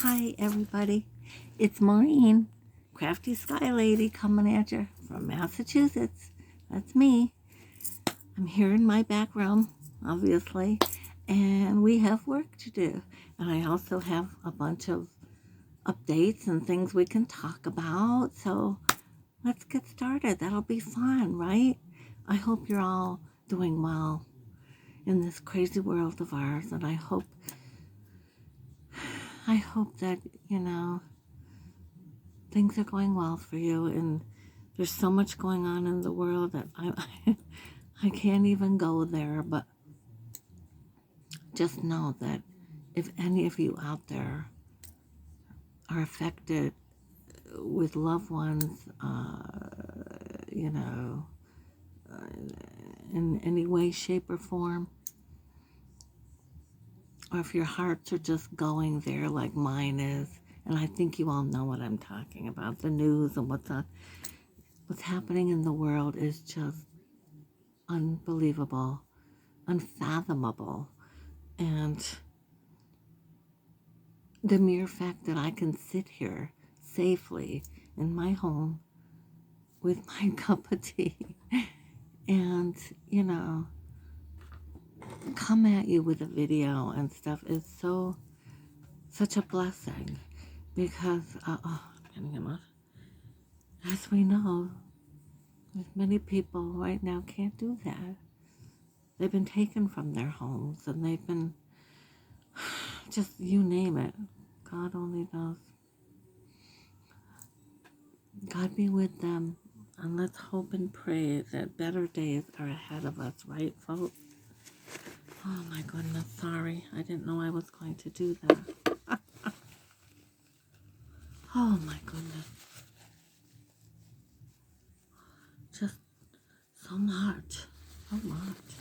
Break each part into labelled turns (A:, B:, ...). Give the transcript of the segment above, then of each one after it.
A: Hi, everybody. It's Maureen, Crafty Sky Lady, coming at you from Massachusetts. That's me. I'm here in my back room, obviously, and we have work to do. And I also have a bunch of updates and things we can talk about. So let's get started. That'll be fun, right? I hope you're all doing well in this crazy world of ours, and I hope that, things are going well for you, and there's so much going on in the world that I can't even go there, but just know that if any of you out there are affected with loved ones, in any way, shape, or form, or if your hearts are just going there like mine is, and I think you all know what I'm talking about, the news and what's happening in the world is just unbelievable, unfathomable. And the mere fact that I can sit here safely in my home with my cup of tea and, come at you with a video and stuff is such a blessing because, as we know, many people right now can't do that. They've been taken from their homes and they've been, just you name it. God only knows. God be with them, and let's hope and pray that better days are ahead of us, right, folks? Oh my goodness, sorry. I didn't know I was going to do that. Oh my goodness. Just so much. So much.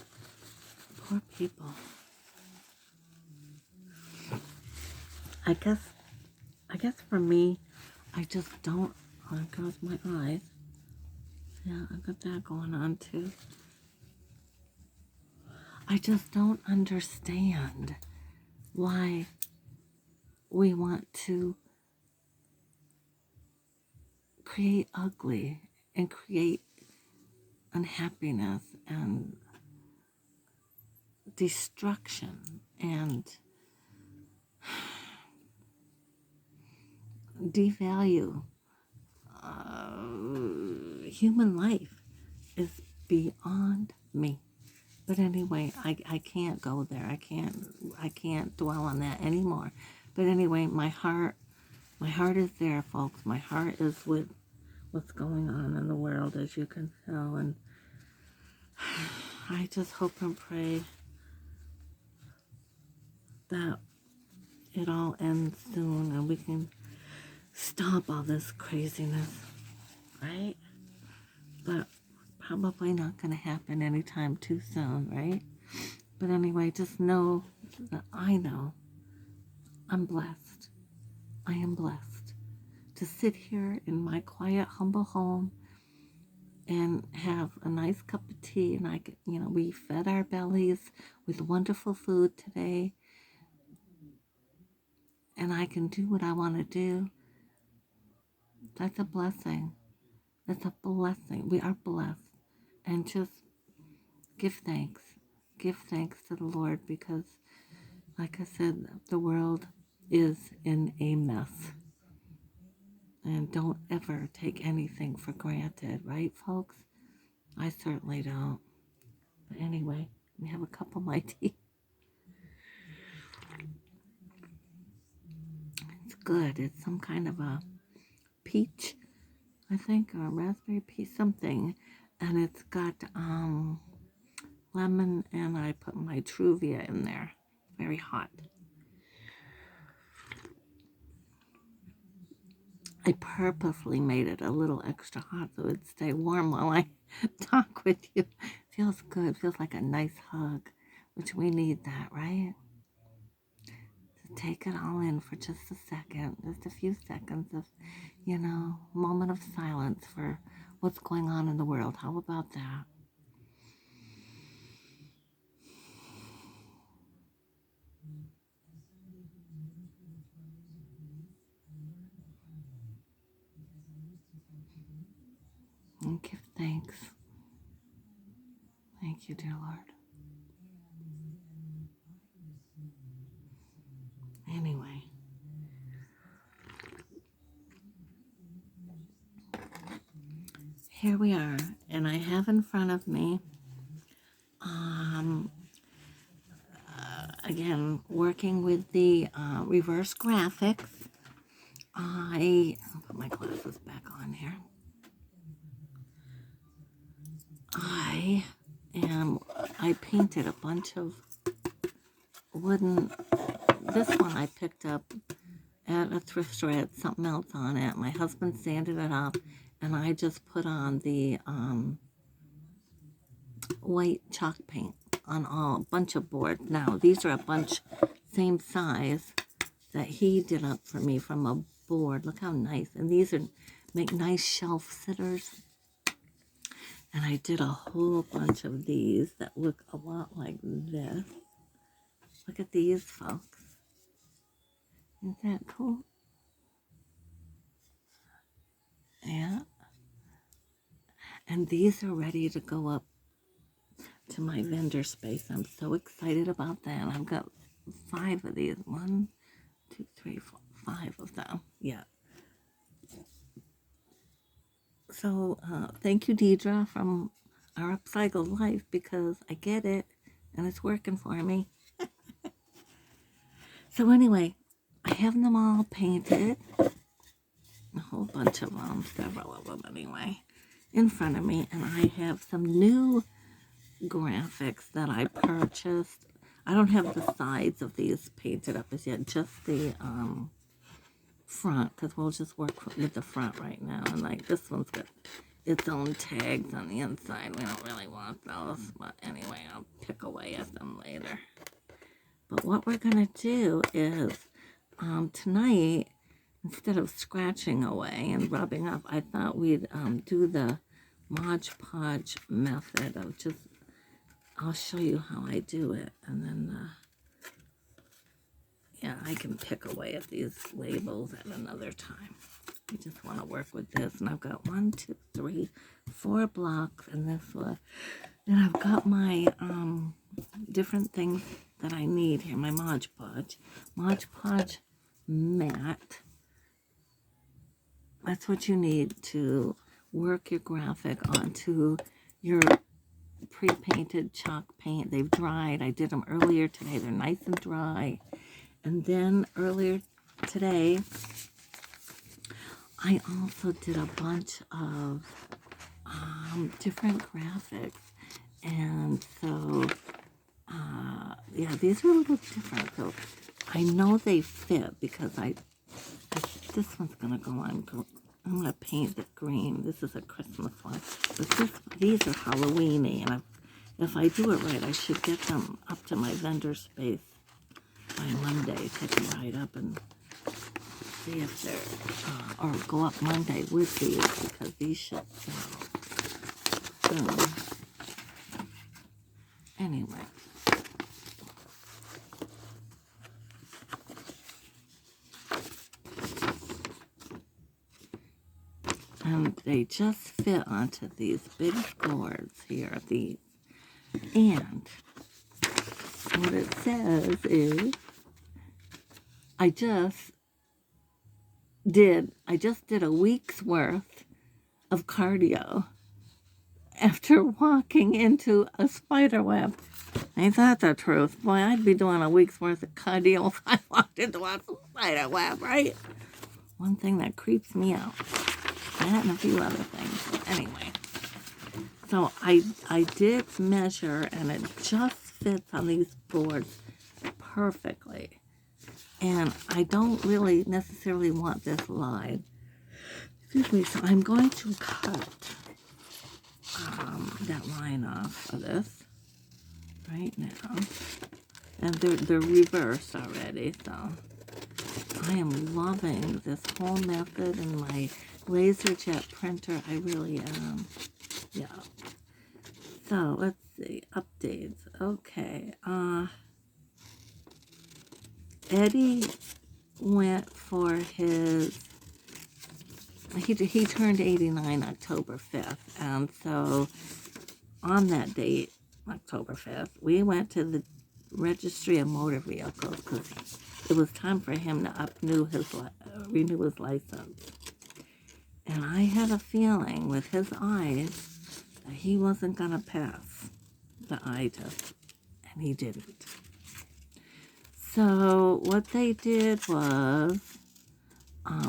A: Poor people. I guess for me, I just don't. Oh, there goes my eyes. Yeah, I got that going on too. I just don't understand why we want to create ugly and create unhappiness and destruction and devalue human life is beyond me. But anyway, I can't go there. I can't dwell on that anymore. But anyway, my heart is there, folks. My heart is with what's going on in the world, as you can tell, and I just hope and pray that it all ends soon and we can stop all this craziness, right? But probably not going to happen anytime too soon, right? But anyway, just know that I know I'm blessed. I am blessed to sit here in my quiet, humble home and have a nice cup of tea. And we fed our bellies with wonderful food today. And I can do what I want to do. That's a blessing. That's a blessing. We are blessed. And just give thanks. Give thanks to the Lord because, like I said, the world is in a mess. And don't ever take anything for granted, right, folks? I certainly don't. But anyway, let me have a cup of my tea. It's good. It's some kind of a peach, I think, or a raspberry peach, something. And it's got lemon, and I put my Truvia in there. Very hot. I purposely made it a little extra hot so it'd stay warm while I talk with you. Feels good. Feels like a nice hug, which we need that, right? To take it all in for just a second, just a few seconds of, moment of silence for what's going on in the world. How about that? and give thanks. Thank you, dear Lord. Anyway, here we are, and I have in front of me, again, working with the reverse graphics. I'll put my glasses back on here. I painted a bunch of wooden, this one I picked up at a thrift store. It had something else on it. My husband sanded it up, and I just put on the white chalk paint on a bunch of boards. Now, these are a bunch same size that he did up for me from a board. Look how nice. And these make nice shelf sitters. And I did a whole bunch of these that look a lot like this. Look at these, folks. Isn't that cool? Yeah. And these are ready to go up to my vendor space. I'm so excited about that. I've got 5 of these. 1, 2, 3, 4, 5 of them. Yeah. So thank you, Deidre, from our Upcycle Life, because I get it and it's working for me. So anyway, I have them all painted. A whole bunch of them, several of them anyway, in front of me. And I have some new graphics that I purchased. I don't have the sides of these painted up as yet, just the front, because we'll just work with the front right now. And like this one's got its own tags on the inside. We don't really want those, but anyway, I'll pick away at them later. But what we're gonna do is tonight, instead of scratching away and rubbing up, I thought we'd do the Modge Podge method of just, I'll show you how I do it, and then yeah, I can pick away at these labels at another time. I just want to work with this, and I've got 1, 2, 3, 4 blocks in this one, and I've got my different things that I need here. My Modge Podge mat. That's what you need to work your graphic onto your pre-painted chalk paint. They've dried. I did them earlier today. They're nice and dry. And then earlier today, I also did a bunch of different graphics. And so, yeah, these are a little different. So I know they fit because this one's going to go on. I'm going to paint it green. This is a Christmas one. But these are Halloween-y. And if I do it right, I should get them up to my vendor space by Monday. Take them right up and see if they're, or go up Monday with these, because these should sell soon. Anyway. And they just fit onto these big boards here. And what it says is, I just did a week's worth of cardio after walking into a spider web. Ain't that the truth? Boy, I'd be doing a week's worth of cardio if I walked into a spider web, right? One thing that creeps me out. That and a few other things. Anyway, so I did measure, and it just fits on these boards perfectly. And I don't really necessarily want this line. Excuse me. So I'm going to cut that line off of this right now. And they're reversed already, so I am loving this whole method, and my LaserJet printer, I really am. Yeah. So let's see, updates. Okay. Eddie went for his he turned 89 October 5th. And so on that date, October 5th, we went to the Registry of Motor Vehicles because it was time for him to renew his license. And I had a feeling with his eyes that he wasn't going to pass the eye test, and he didn't. So what they did was,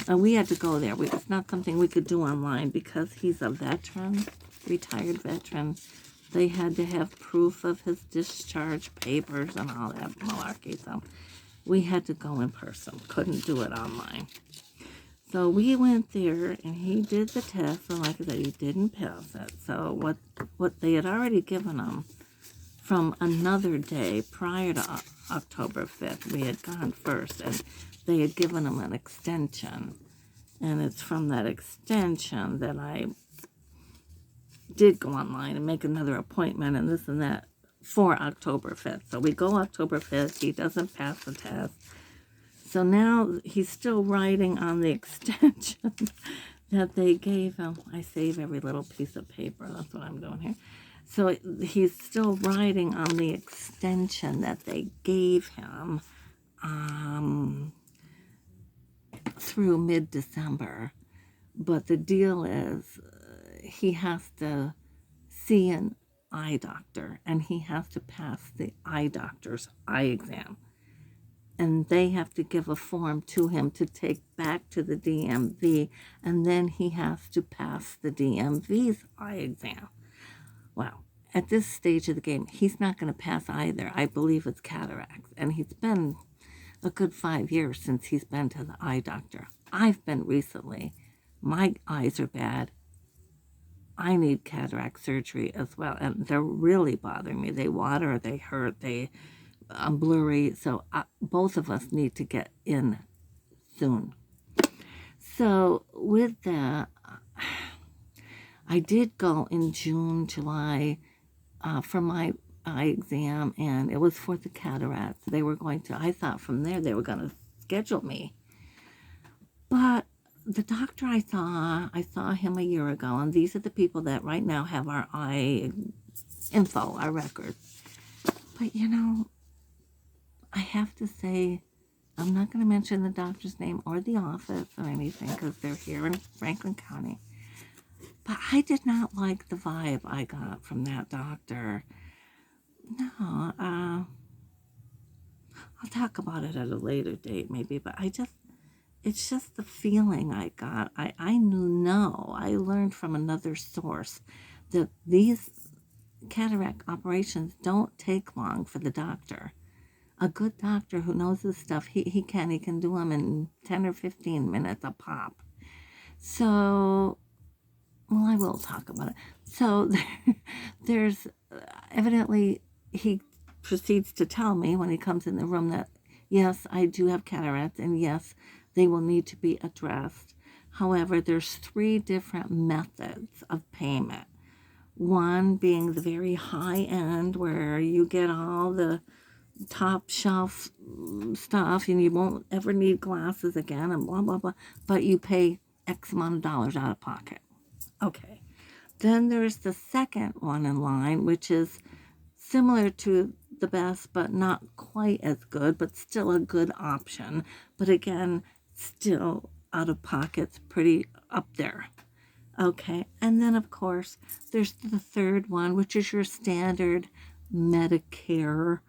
A: and we had to go there. It's not something we could do online because he's a veteran, retired veteran. They had to have proof of his discharge papers and all that malarkey. So we had to go in person. Couldn't do it online. So we went there, and he did the test, and like I said, he didn't pass it. So what they had already given him from another day prior to October 5th, we had gone first, and they had given him an extension. And it's from that extension that I did go online and make another appointment and this and that for October 5th. So we go October 5th. He doesn't pass the test. So now he's still writing on the extension that they gave him. I save every little piece of paper. That's what I'm doing here. So he's still writing on the extension that they gave him through mid-December. But the deal is he has to see an eye doctor, and he has to pass the eye doctor's eye exam. And they have to give a form to him to take back to the DMV, and then he has to pass the DMV's eye exam. Well, at this stage of the game, he's not going to pass either. I believe it's cataracts, and he's been a good 5 years since he's been to the eye doctor. I've been recently. My eyes are bad. I need cataract surgery as well, and they're really bothering me. They water, they hurt, I'm blurry, so both of us need to get in soon. So with that, I did go in June, July for my eye exam, and it was for the cataracts. I thought from there they were going to schedule me. But the doctor I saw him a year ago, and these are the people that right now have our eye info, our records. But I have to say, I'm not going to mention the doctor's name or the office or anything because they're here in Franklin County. But I did not like the vibe I got from that doctor. No, I'll talk about it at a later date maybe, but it's just the feeling I got. I learned from another source that these cataract operations don't take long for the doctor. A good doctor who knows this stuff, he can do them in 10 or 15 minutes a pop. So, well, I will talk about it. So there's evidently, he proceeds to tell me when he comes in the room that, yes, I do have cataracts, and yes, they will need to be addressed. However, there's 3 different methods of payment. One being the very high end where you get all the top shelf stuff and you won't ever need glasses again and blah, blah, blah. But you pay X amount of dollars out of pocket. Okay. Then there's the second one in line, which is similar to the best, but not quite as good, but still a good option. But again, still out of pocket's pretty up there. Okay, and then of course, there's the third one, which is your standard Medicare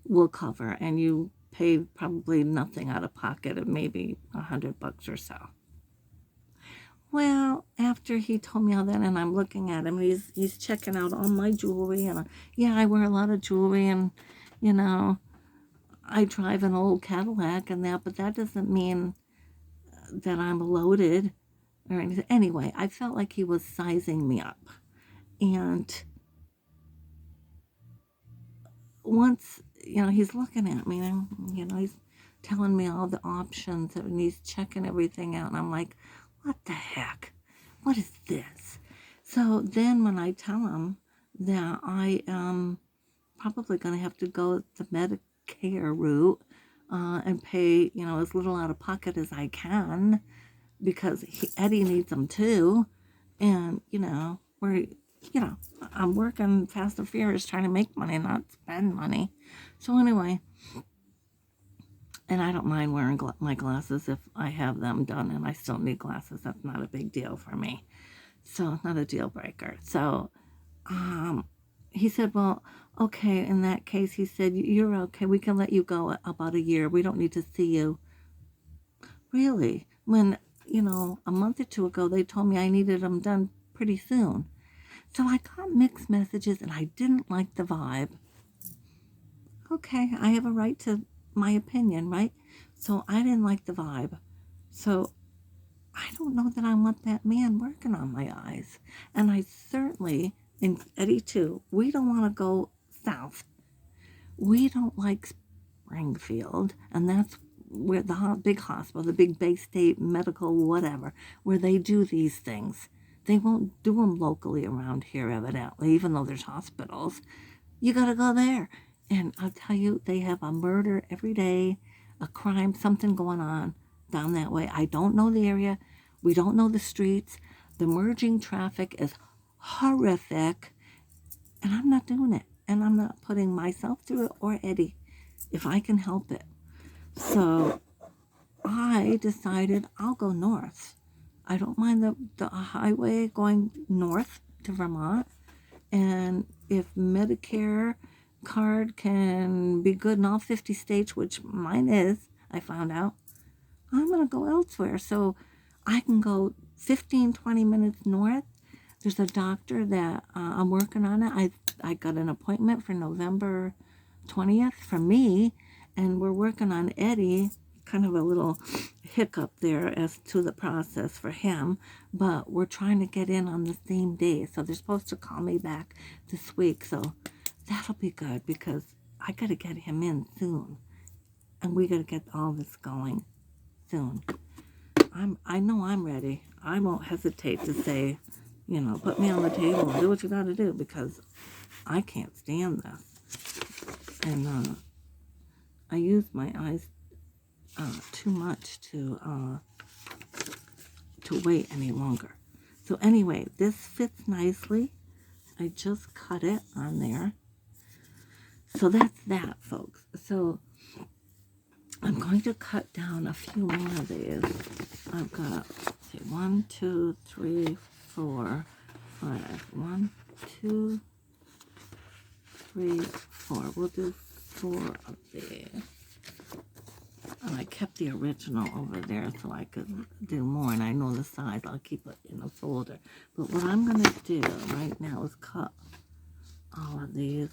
A: will cover, and you pay probably nothing out of pocket of maybe $100 or so. Well, after he told me all that, and I'm looking at him, he's checking out all my jewelry, and I wear a lot of jewelry, and I drive an old Cadillac and that, but that doesn't mean that I'm loaded or anything. Anyway, I felt like he was sizing me up. And once, he's looking at me and, he's telling me all the options and he's checking everything out. And I'm like, what the heck? What is this? So then when I tell him that I am probably going to have to go the Medicare route and pay, as little out of pocket as I can, because Eddie needs them too. And, I'm working fast and furious trying to make money, not spend money. So anyway, and I don't mind wearing my glasses if I have them done and I still need glasses. That's not a big deal for me. So not a deal breaker. So he said, well, okay, in that case, he said, you're okay. We can let you go about a year. We don't need to see you. Really? When, a month or two ago, they told me I needed them done pretty soon. So I got mixed messages and I didn't like the vibe. Okay, I have a right to my opinion, right? So I didn't like the vibe. So I don't know that I want that man working on my eyes. And I certainly, and Eddie too, we don't want to go south. We don't like Springfield, and that's where the big hospital, the big Bay State Medical whatever, where they do these things. They won't do them locally around here, evidently, even though there's hospitals. You got to go there. And I'll tell you, they have a murder every day, a crime, something going on down that way. I don't know the area. We don't know the streets. The merging traffic is horrific. And I'm not doing it. And I'm not putting myself through it or Eddie if I can help it. So I decided I'll go north. I don't mind the highway going north to Vermont. And if Medicare card can be good in all 50 states, which mine is, I found out, I'm going to go elsewhere. So I can go 15, 20 minutes north. There's a doctor that I'm working on it. I got an appointment for November 20th for me, and we're working on Eddie. Kind of a little hiccup there as to the process for him, but we're trying to get in on the same day. So they're supposed to call me back this week. So that'll be good because I got to get him in soon, and we got to get all this going soon. I know I'm ready. I won't hesitate to say, put me on the table and do what you got to do because I can't stand this. And I use my eyes too much to wait any longer. So anyway, this fits nicely. I just cut it on there. So that's that, folks. So I'm going to cut down a few more of these. I've got, 1, 2, 3, 4, 5. 1, 2, 3, 4. We'll do 4 of these. And I kept the original over there so I could do more. And I know the size. I'll keep it in a folder. But what I'm going to do right now is cut all of these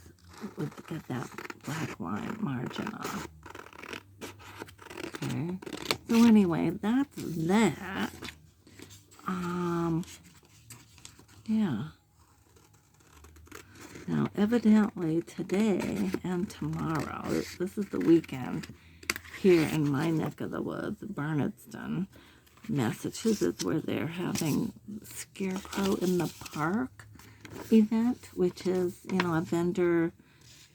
A: to get that black line margin off. Okay. So anyway, that's that. Yeah. Now, evidently today and tomorrow, this is the weekend here in my neck of the woods, Bernardston, Massachusetts, where they're having Scarecrow in the Park event, which is, a vendor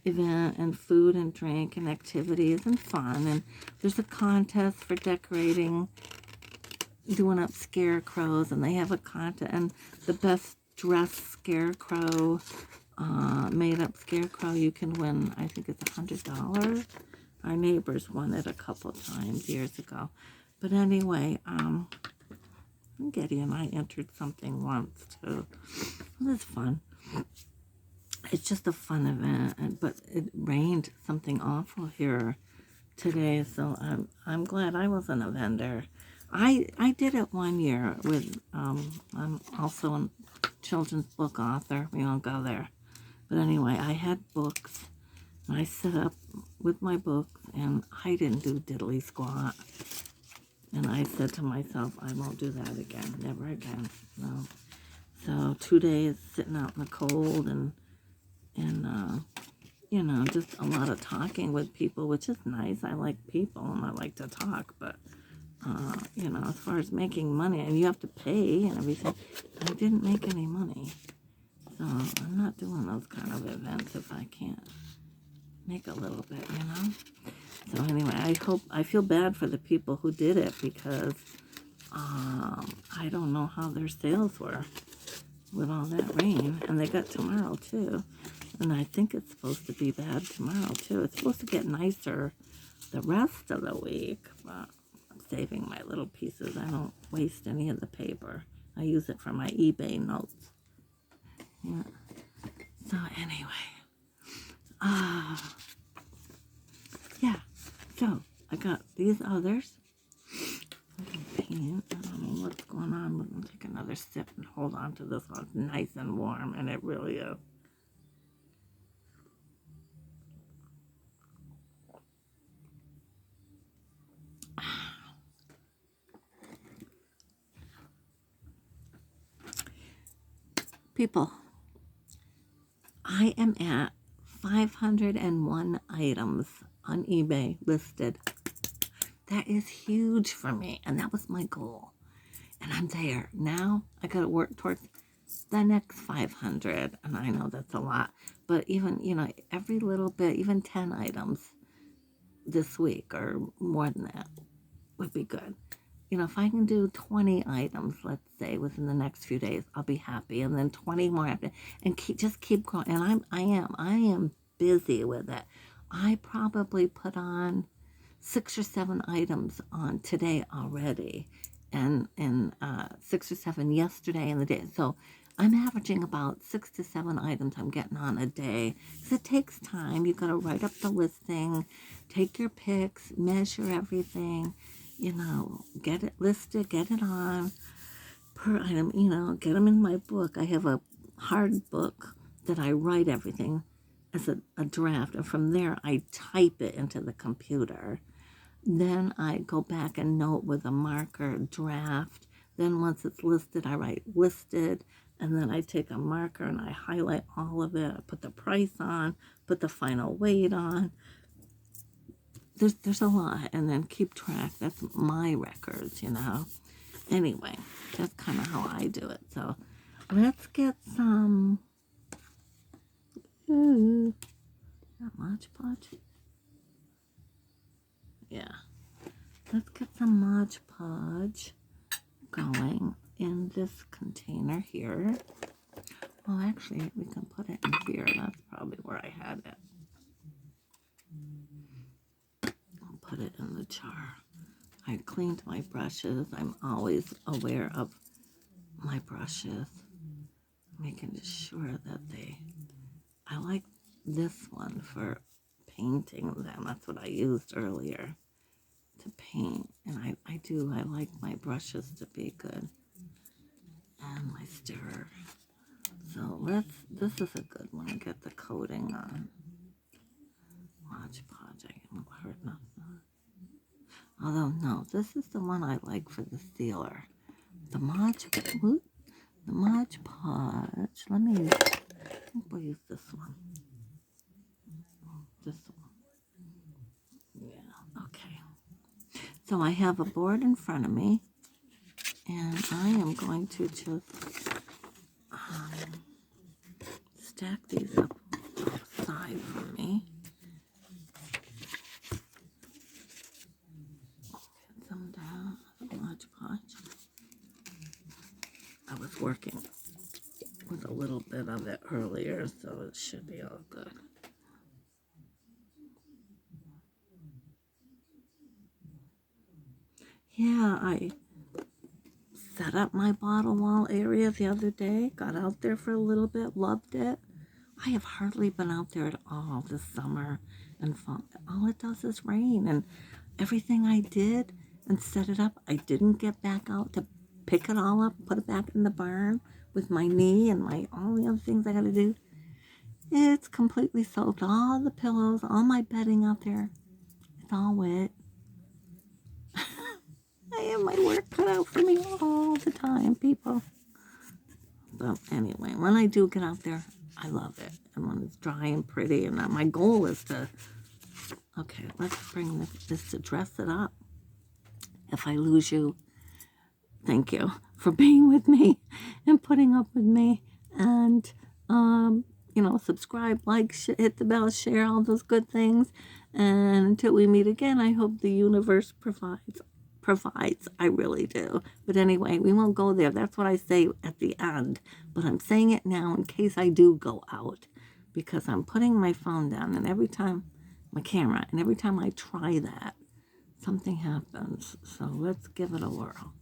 A: event and food and drink and activities and fun. And there's a contest for decorating, doing up scarecrows, and they have a contest, and the best dressed scarecrow, made up scarecrow, you can win, I think it's $100. Our neighbors won it a couple times years ago. But anyway, Getty and I entered something once too. It was fun. It's just a fun event, but it rained something awful here today, so I'm glad I wasn't a vendor. I did it one year with, I'm also a children's book author. We won't go there. But anyway, I had books, and I set up with my books, and I didn't do diddly squat. And I said to myself, I won't do that again. Never again. No. So 2 days sitting out in the cold and just a lot of talking with people, which is nice. I like people and I like to talk, but, as far as making money, and you have to pay and everything, I didn't make any money. So I'm not doing those kind of events if I can't make a little bit, So anyway, I feel bad for the people who did it because I don't know how their sales were with all that rain. And they got tomorrow, too. And I think it's supposed to be bad tomorrow, too. It's supposed to get nicer the rest of the week. But I'm saving my little pieces. I don't waste any of the paper. I use it for my eBay notes. Yeah. So anyway. Yeah. So I got these others. Paint. I don't know what's going on. We're going to take another sip and hold on to this one. It's nice and warm, and it really is. People, I am at 501 items on eBay listed. That is huge for me, and that was my goal. And I'm there. Now I got to work towards the next 500, and I know that's a lot. But even, every little bit, even 10 items this week or more than that would be good. If I can do 20 items, let's say, within the next few days, I'll be happy. And then 20 more after, and keep growing. And I am busy with it. I probably put on 6 or 7 items on today already, and 6 or 7 yesterday and the day. So I'm averaging about 6 to 7 items I'm getting on a day. Because it takes time. You've got to write up the listing, take your pics, measure everything. Get it listed, get it on per item, get them in my book. I have a hard book that I write everything as a draft, and from there I type it into the computer. Then I go back and note with a marker draft. Then once it's listed, I write listed, and then I take a marker and I highlight all of it. I put the price on, put the final weight on. There's a lot, and then keep track. That's my records, Anyway, that's kind of how I do it. So let's get some. Not much Podge. Yeah. Let's get some Modge Podge going in this container here. Well, actually, we can put it in here. That's probably where I had it. Put it in the jar. I cleaned my brushes. I'm always aware of my brushes, making sure that I like this one for painting them. That's what I used earlier to paint. And I like my brushes to be good. And my stirrer. So this is a good one. Get the coating on. Modge Podge. I can hurt nothing. Although, no, this is the one I like for the sealer. The Modge Podge. I think we'll use this one. This one. Yeah, okay. So I have a board in front of me, and I am going to just stack these up outside for me. Get them down. Modge Podge. I was working with a little bit of it earlier, so it should be all good. Yeah, I set up my bottle wall area the other day, got out there for a little bit, loved it. I have hardly been out there at all this summer and fall. All it does is rain, and everything I did and set it up, I didn't get back out to pick it all up, put it back in the barn with my knee and all the other things I got to do. It's completely soaked. All the pillows, all my bedding out there, it's all wet. I have my work cut out for me all the time, people. But anyway, when I do get out there, I love it. And when it's dry and pretty, and my goal is to, okay, let's bring this to dress it up. If I lose you, thank you for being with me and putting up with me. And, subscribe, like, hit the bell, share all those good things. And until we meet again, I hope the universe provides. provides. I really do. But anyway, we won't go there. That's what I say at the end. But I'm saying it now in case I do go out, because I'm putting my phone down, and every time, my camera, and every time I try that, something happens. So let's give it a whirl.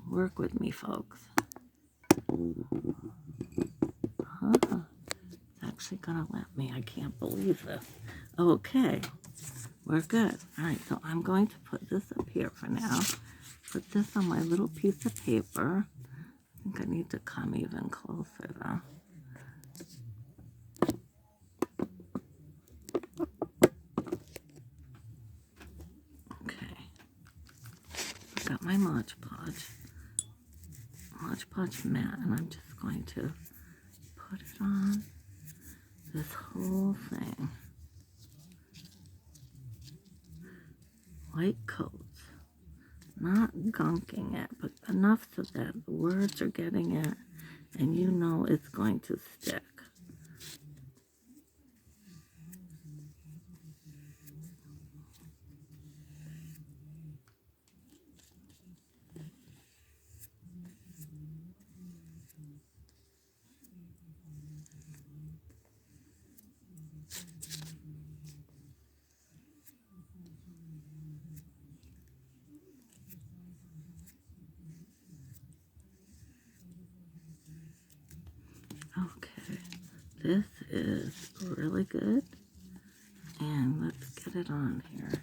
A: Work with me, folks. It's actually gonna let me. I can't believe this. Okay, we're good. All right, so I'm going to put this up here for now. Put this on my little piece of paper. I think I need to come even closer though. Okay, I've got my Modge Podge mat, and I'm just going to put it on this whole thing. White coats, not gunking it, but enough so that the words are getting it, and you know it's going to stick. Okay, this is really good, and let's get it on here.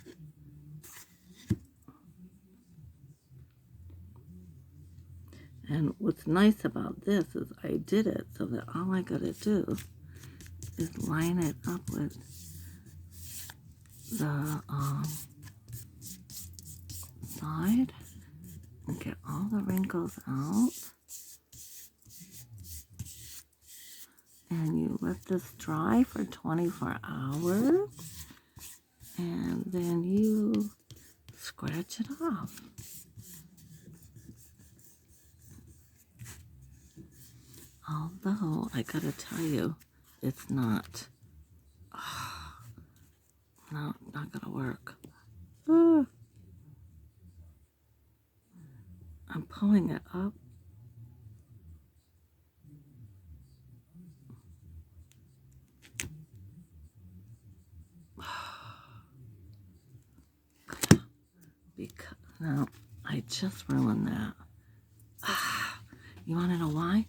A: And what's nice about this is I did it so that all I gotta do is line it up with the side and get all the wrinkles out. And you let this dry for 24 hours, and then you scratch it off. Although, I gotta tell you, it's not, no, not gonna work. I'm pulling it up. Because, no, I just ruined that. You wanna know why?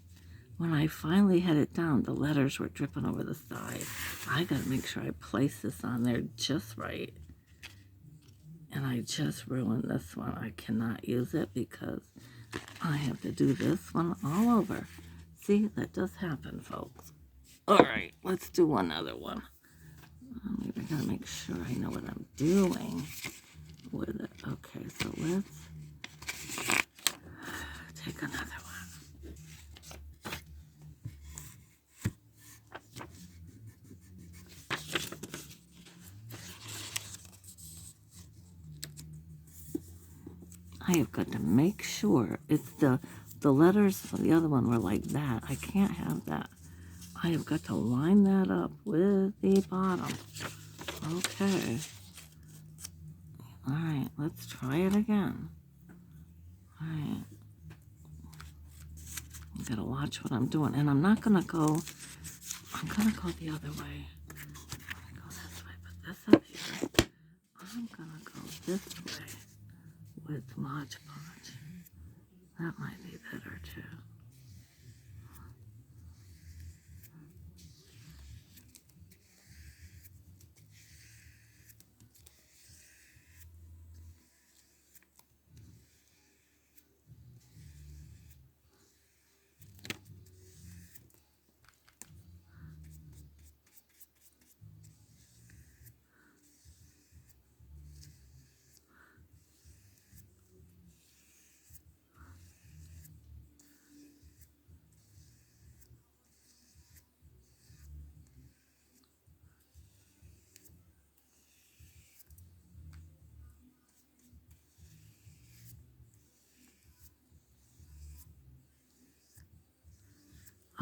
A: When I finally had it down, the letters were dripping over the side. I gotta make sure I place this on there just right. And I just ruined this one. I cannot use it because I have to do this one all over. See, that does happen, folks. All right, let's do one other one. I gotta make sure I know what I'm doing with it. Okay, so let's take another one. I have got to make sure it's the letters for the other one were like that. I can't have that. I have got to line that up with the bottom. Okay. All right, let's try it again. All right. I gotta watch what I'm doing, and I'm not gonna go. I'm gonna go the other way. I'm gonna go this way, put this up here. I'm gonna go this way with Modge Podge. That might be better too.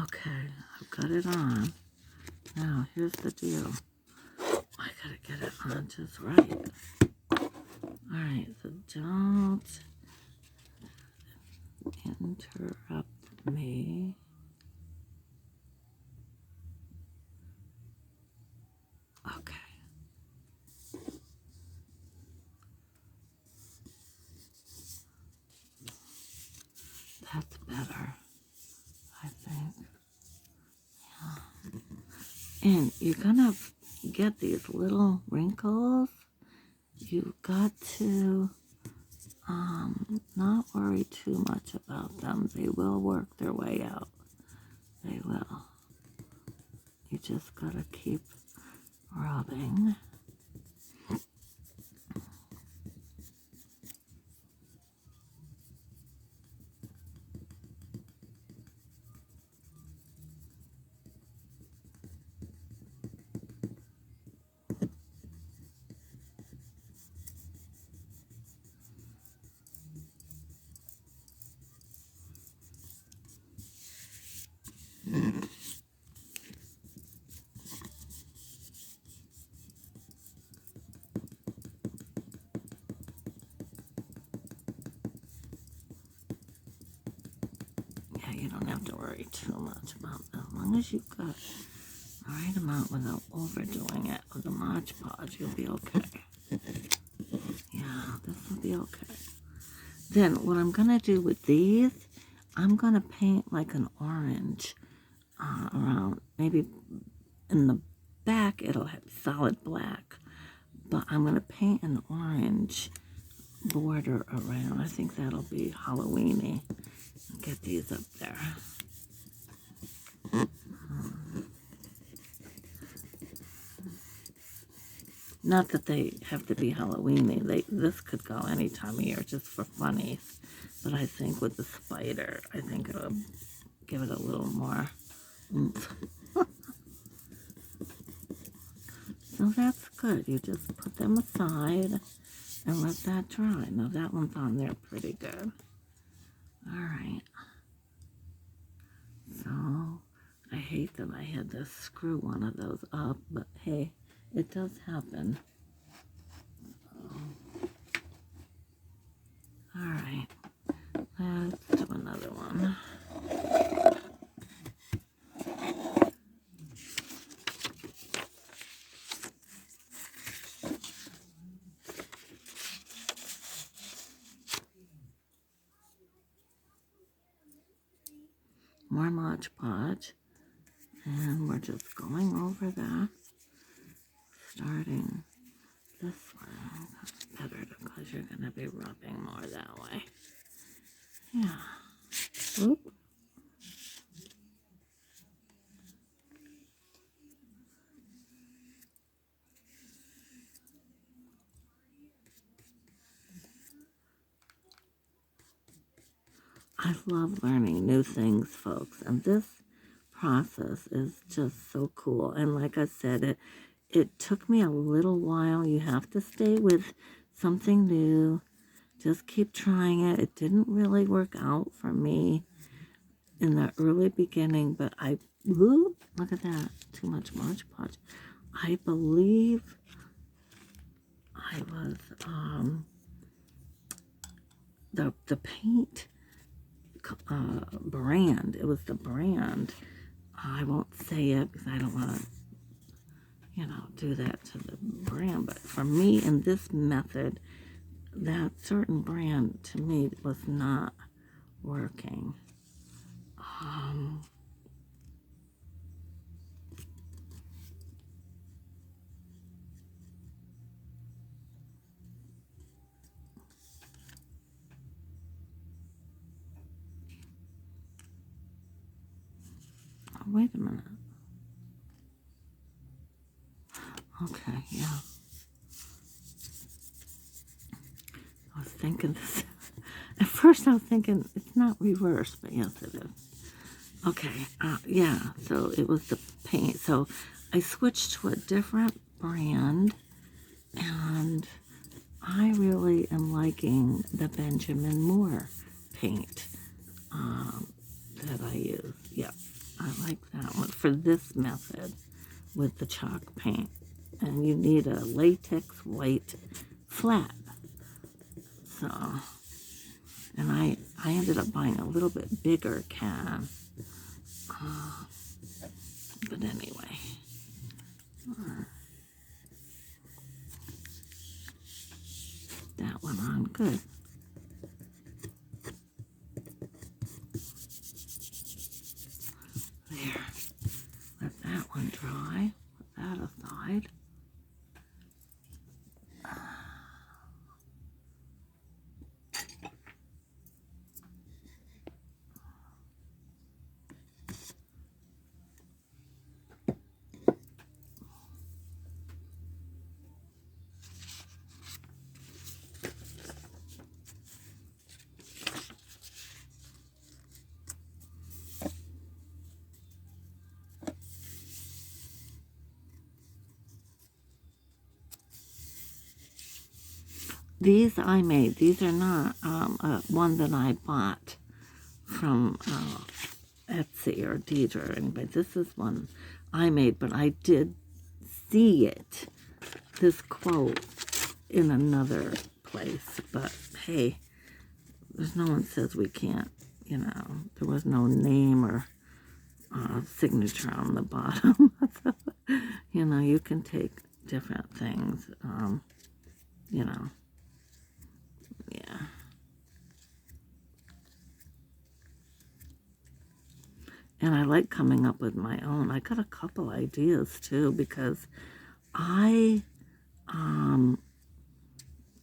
A: Okay, I've got it on. Now, here's the deal. I gotta get it on just right. Alright, so don't interrupt me. Okay. That's better, I think. Yeah. And you're gonna get these little wrinkles. You've got to not worry too much about them. They will work their way out. They will. You just gotta keep rubbing. Yeah, you don't have to worry too much about that. As long as you've got the right amount without overdoing it with the Modge Podge, you'll be okay. Yeah, this will be okay. Then what I'm going to do with these, I'm going to paint like an orange around. Maybe in the back it'll have solid black. But I'm going to paint an orange border around. I think that'll be Halloweeny. Get these up there. Not that they have to be Halloweeny. This could go any time of year just for funnies. But I think with the spider, I think it'll give it a little more oomph. So that's good. You just put them aside and let that dry. Now that one's on there pretty good. Alright. So, I hate that I had to screw one of those up, but hey, it does happen. Alright, let's do another one. More Modge Podge, and we're just going over that, starting this one. That's better because you're going to be rubbing more that way. Yeah. Oop. I love learning new things, folks, and this process is just so cool. And like I said, it took me a little while. You have to stay with something new. Just keep trying it. It didn't really work out for me in the early beginning, but look at that. Too much Modge Podge. I believe I was, the paint brand. It was the brand. I won't say it because I don't want to, do that to the brand. But for me, in this method, that certain brand to me was not working. Oh, wait a minute. Okay, yeah. I was thinking this. At first I was thinking it's not reverse, but yes it is. Okay, yeah, so it was the paint. So I switched to a different brand, and I really am liking the Benjamin Moore paint that I use. Yeah, I like that one for this method with the chalk paint. And you need a latex white flat. So, and I ended up buying a little bit bigger can. But anyway. That one on good. There. Let that one dry. Put that aside. These I made. These are not one that I bought from Etsy or Deidre or anybody. This is one I made, but I did see it, this quote, in another place. But hey, there's no one says we can't, you know, there was no name or signature on the bottom. So, you know, you can take different things, you know. Yeah. And I like coming up with my own. I got a couple ideas too, because I,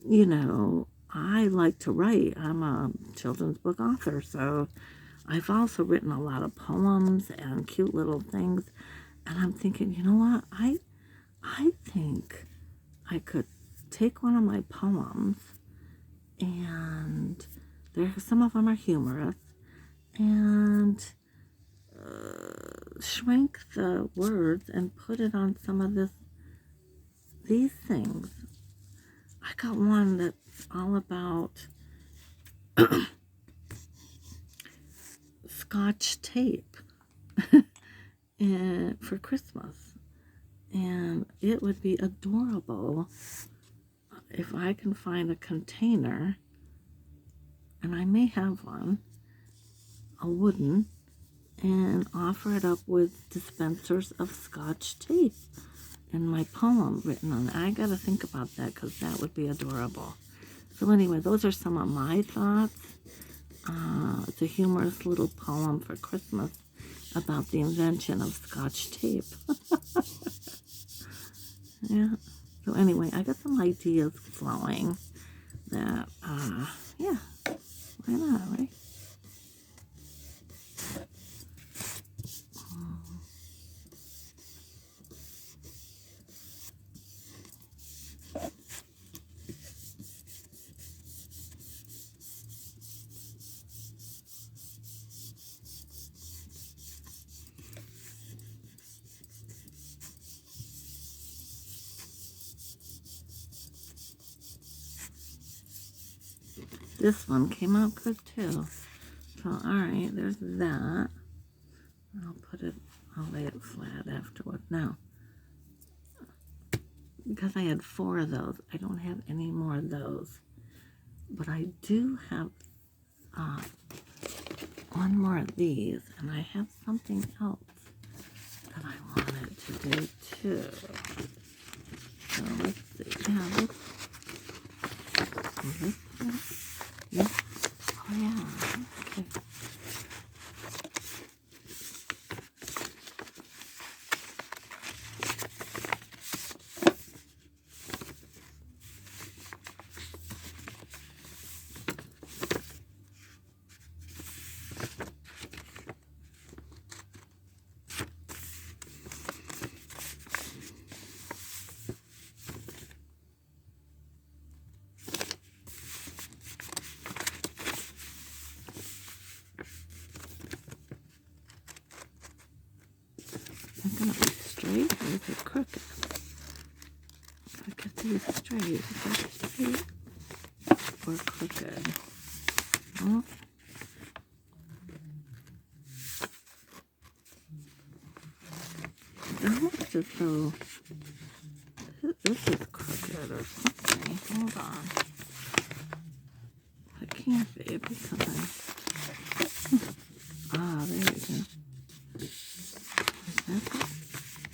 A: you know, I like to write. I'm a children's book author, so I've also written a lot of poems and cute little things. And I'm thinking, you know what? I think I could take one of my poems, and some of them are humorous, and shrink the words and put it on some of these things. I got one that's all about Scotch tape and for Christmas, and it would be adorable if I can find a container, and I may have one, a wooden, and offer it up with dispensers of Scotch tape and my poem written on it. I gotta think about that, because that would be adorable. So anyway, those are some of my thoughts. It's a humorous little poem for Christmas about the invention of Scotch tape. Yeah. So anyway, I got some ideas flowing that, yeah, why not, right? This one came out good too. So, alright, there's that. I'll lay it flat afterward. Now, because I had 4 of those, I don't have any more of those. But I do have one more of these, and I have something else that I wanted to do too. So let's see. Yeah, this. Oh yeah. Okay. They're gonna be straight or is it crooked? I get these straight. Is that straight or crooked? Oh. It looks as though this is crooked or something. Hold on. can't be because ah, there we go. Is that it?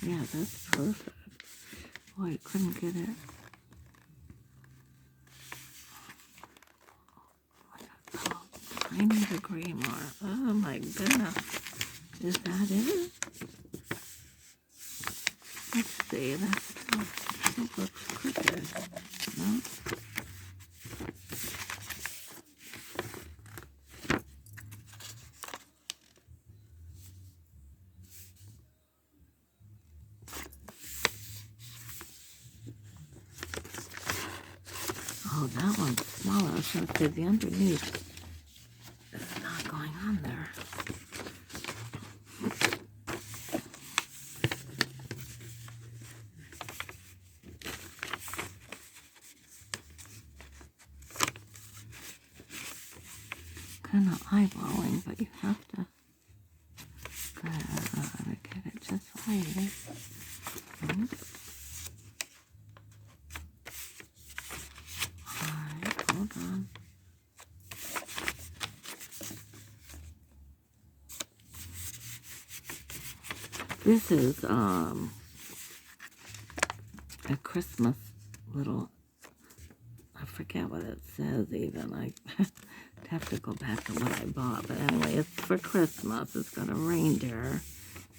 A: Yeah, that's perfect. Boy, I couldn't get it. Oh, 90-degree mark. Oh my goodness. Is that it? Let's see. That still looks crooked. No? Oh, that one's smaller. I was going to say the underneath is not going on there. Kind of eyeballing, but you have to get it just right. Alright, hold on. This is a Christmas little, I forget what it says even. I have to go back to what I bought. But anyway, it's for Christmas. It's got a reindeer.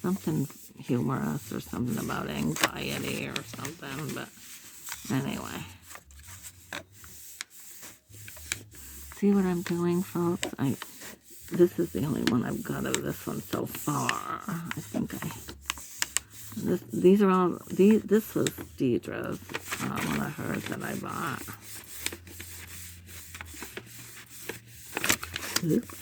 A: Something humorous or something about anxiety or something. But anyway. See what I'm doing, folks? This is the only one I've got of this one so far. I think these are all, this was Deidre's, one of hers that I bought. Oops.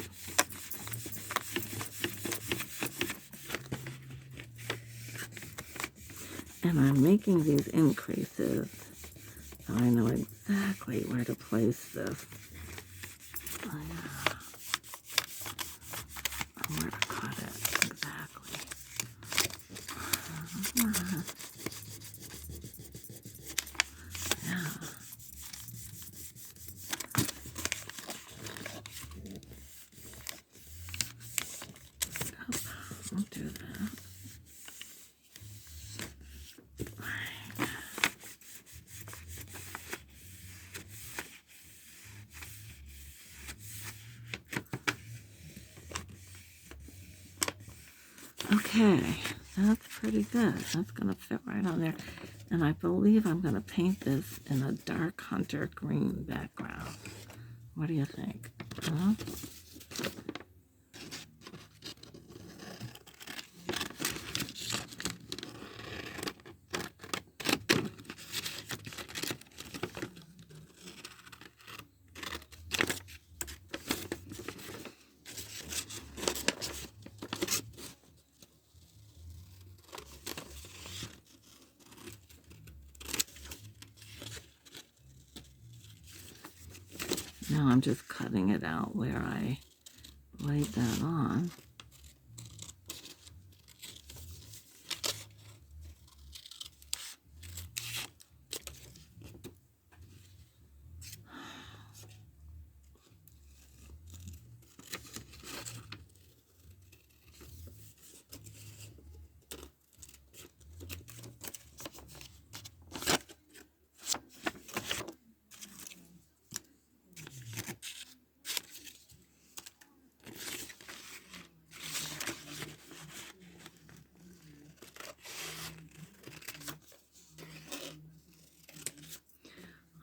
A: And I'm making these increases so I know exactly where to place this. Oh, yeah. And where to cut it exactly. Yeah. I'll do that. Okay, that's pretty good. That's going to fit right on there. And I believe I'm going to paint this in a dark hunter green background. What do you think? Huh? Now I'm just cutting it out where I laid that on.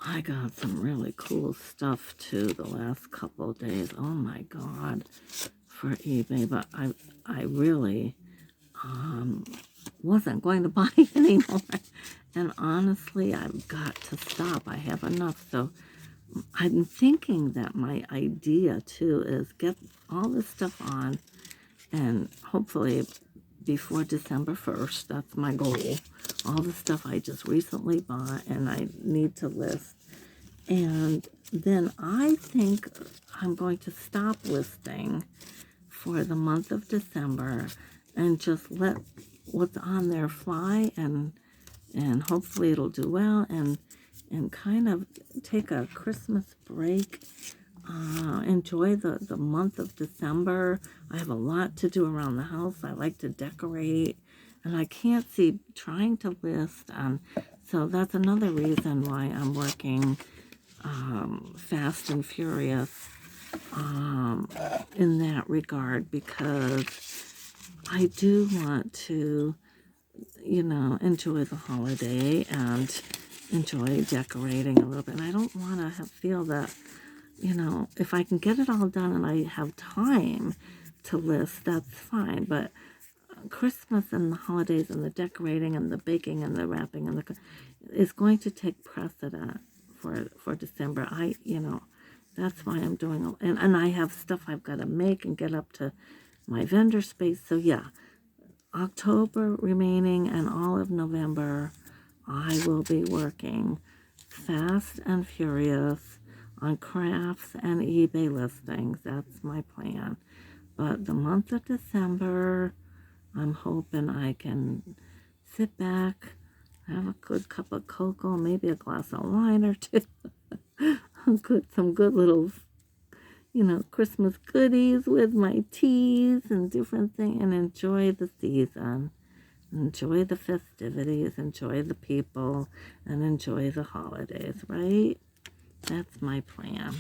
A: I got some really cool stuff too the last couple of days. Oh my God, for eBay. But I really wasn't going to buy anymore. And honestly, I've got to stop. I have enough. So I'm thinking that my idea too is get all this stuff on, and hopefully before December 1st, that's my goal. All the stuff I just recently bought and I need to list. And then I think I'm going to stop listing for the month of December and just let what's on there fly, and hopefully it'll do well, and kind of take a Christmas break enjoy the month of December. I have a lot to do around the house. I like to decorate, and I can't see trying to list. So that's another reason why I'm working fast and furious in that regard, because I do want to, enjoy the holiday and enjoy decorating a little bit. And I don't want to feel that, if I can get it all done and I have time to list, that's fine. But Christmas and the holidays and the decorating and the baking and the wrapping and is going to take precedent for December. That's why I'm doing, and I have stuff I've got to make and get up to my vendor space. So yeah, October remaining and all of November, I will be working fast and furious on crafts and eBay listings. That's my plan. But the month of December, I'm hoping I can sit back, have a good cup of cocoa, maybe a glass of wine or two, some good little, Christmas goodies with my teas and different things, and enjoy the season, enjoy the festivities, enjoy the people, and enjoy the holidays, right? That's my plan.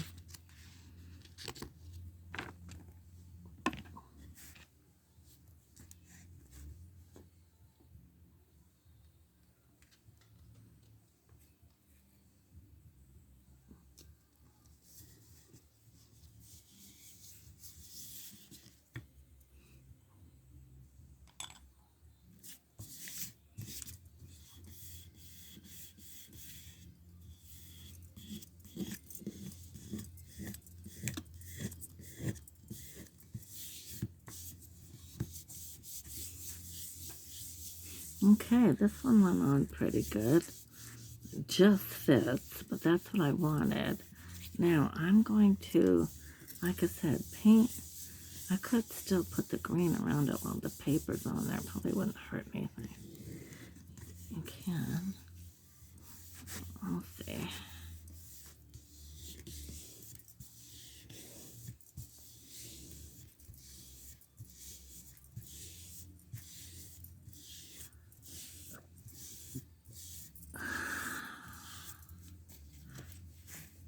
A: Okay, this one went on pretty good. Just fits, but that's what I wanted. Now I'm going to, like I said, paint. I could still put the green around it while the paper's on there. Probably wouldn't hurt anything. You can. I'll see.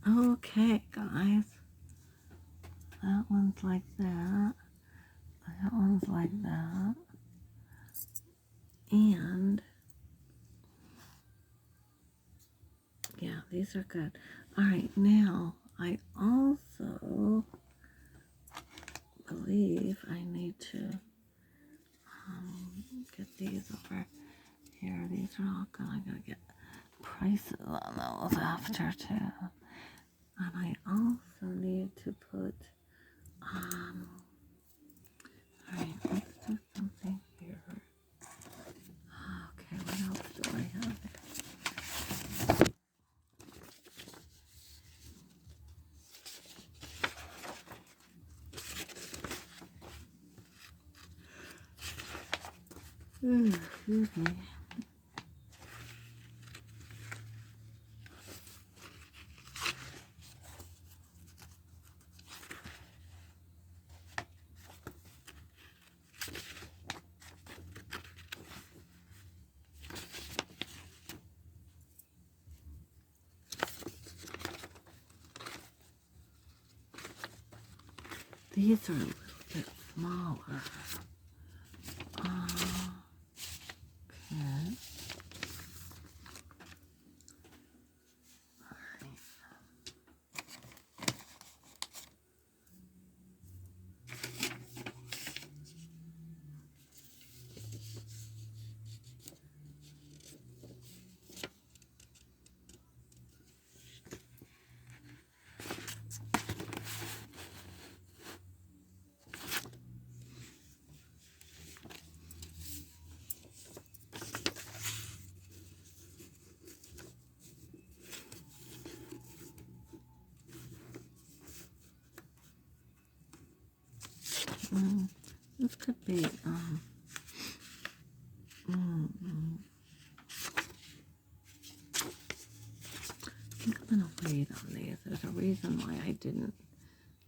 A: Okay, guys. That one's like that. That one's like that. And, yeah, these are good. All right, now I also believe I need to get these over here. These are all good. I gotta get prices on those after too. And I also need to put, alright, let's do something here. Okay, what else do I have there? Excuse me. These are a little bit smaller. Okay. This could be, I think I'm gonna wait on these. There's a reason why I didn't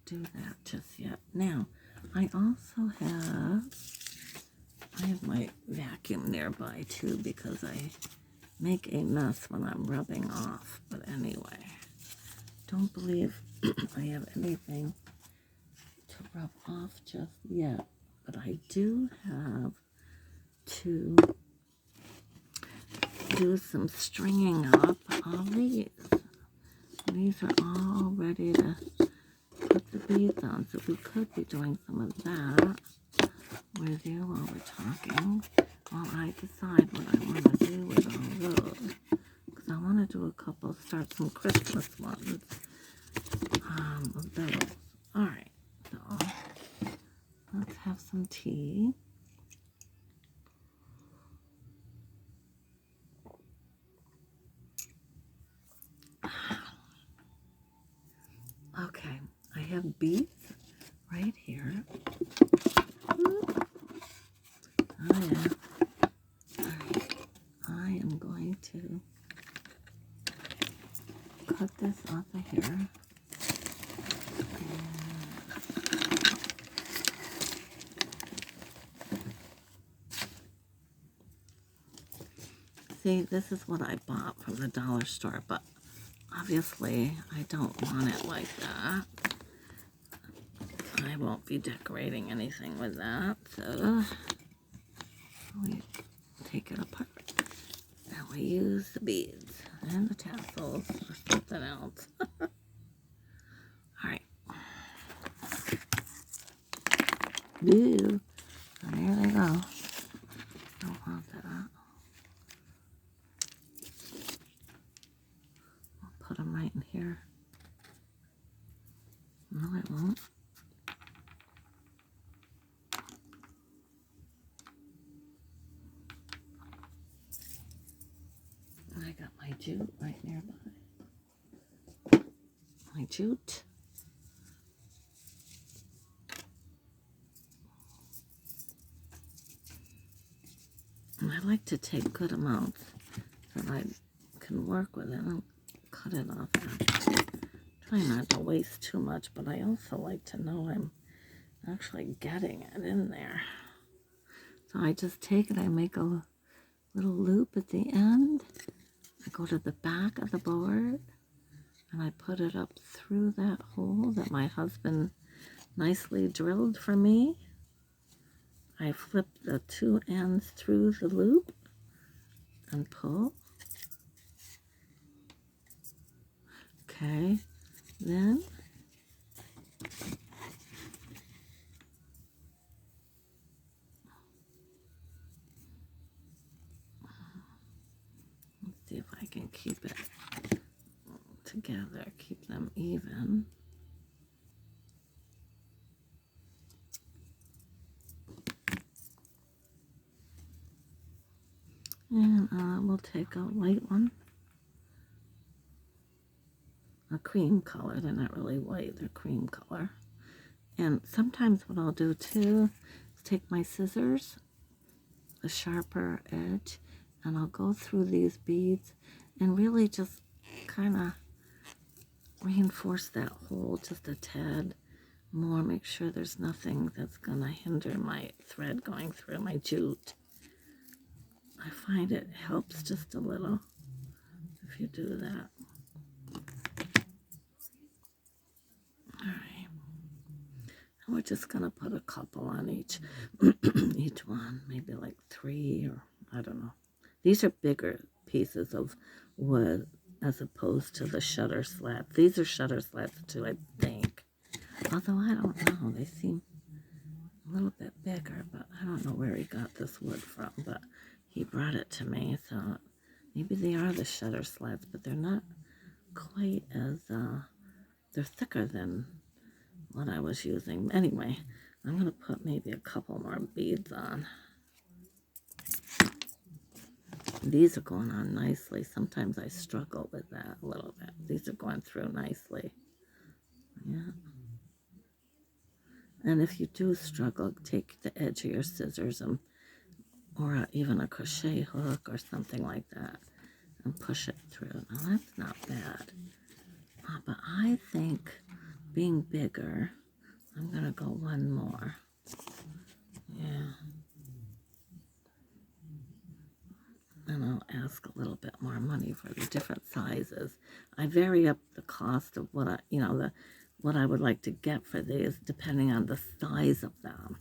A: do that just yet. Now, I also have my vacuum nearby too because I make a mess when I'm rubbing off. But anyway, don't believe I have anything to rub off just yet. But I do have to do some stringing up of these. These are all ready to put the beads on, so we could be doing some of that with you while we're talking, while I decide what I want to do with all those. Because I want to do a couple, start some Christmas ones of those. Alright, so let's have some tea. Okay, I have beads right here. Oh yeah. Alright, I am going to cut this off of here. See, this is what I bought from the dollar store, but obviously I don't want it like that. I won't be decorating anything with that, so we take it apart. And we use the beads and the tassels or something else. Alright. Ooh, there they go. Don't want that. I'll put them right in here. No, I won't. I got my jute right nearby. My jute. And I like to take good amounts so that I can work with it and cut it off after. Try not to waste too much, but I also like to know I'm actually getting it in there. So I just take it, I make a little loop at the end. I go to the back of the board and I put it up through that hole that my husband nicely drilled for me. I flip the two ends through the loop and pull. Okay, then let's see if I can keep it together, keep them even. And we'll take a white one, a cream color. They're not really white, they're cream color. And sometimes what I'll do too is take my scissors, a sharper edge, and I'll go through these beads and really just kind of reinforce that hole just a tad more. Make sure there's nothing that's going to hinder my thread going through my jute. I find it helps just a little if you do that. Alright. And we're just going to put a couple on each one, maybe like 3 or I don't know. These are bigger pieces of wood as opposed to the shutter slats. These are shutter slats too, I think. Although I don't know, they seem a little bit bigger, but I don't know where he got this wood from, but he brought it to me, so maybe they are the shutter slats, but they're not quite as, they're thicker than what I was using. Anyway, I'm going to put maybe a couple more beads on. These are going on nicely. Sometimes I struggle with that a little bit. These are going through nicely. Yeah. And if you do struggle, take the edge of your scissors or even a crochet hook or something like that and push it through. Now that's not bad. But I think being bigger, I'm going to go one more. Yeah. And I'll ask a little bit more money for the different sizes. I vary up the cost of what what I would like to get for these depending on the size of them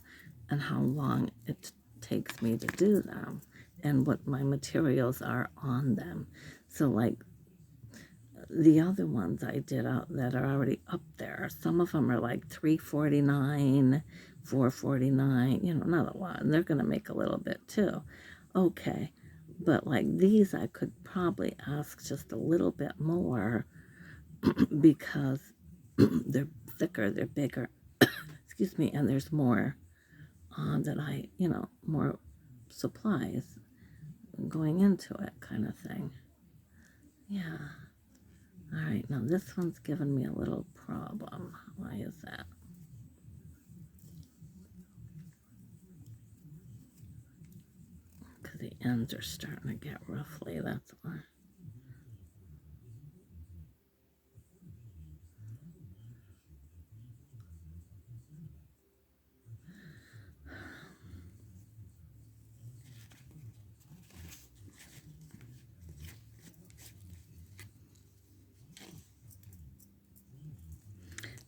A: and how long it takes me to do them and what my materials are on them. So like the other ones I did out that are already up there, some of them are like $3.49, $4.49, not a lot, and they're going to make a little bit too. Okay, but like these I could probably ask just a little bit more because they're thicker, they're bigger, excuse me, and there's more that more supplies going into it kind of thing. Yeah. All right, now this one's giving me a little problem. Why is that? Because the ends are starting to get roughly, that's why.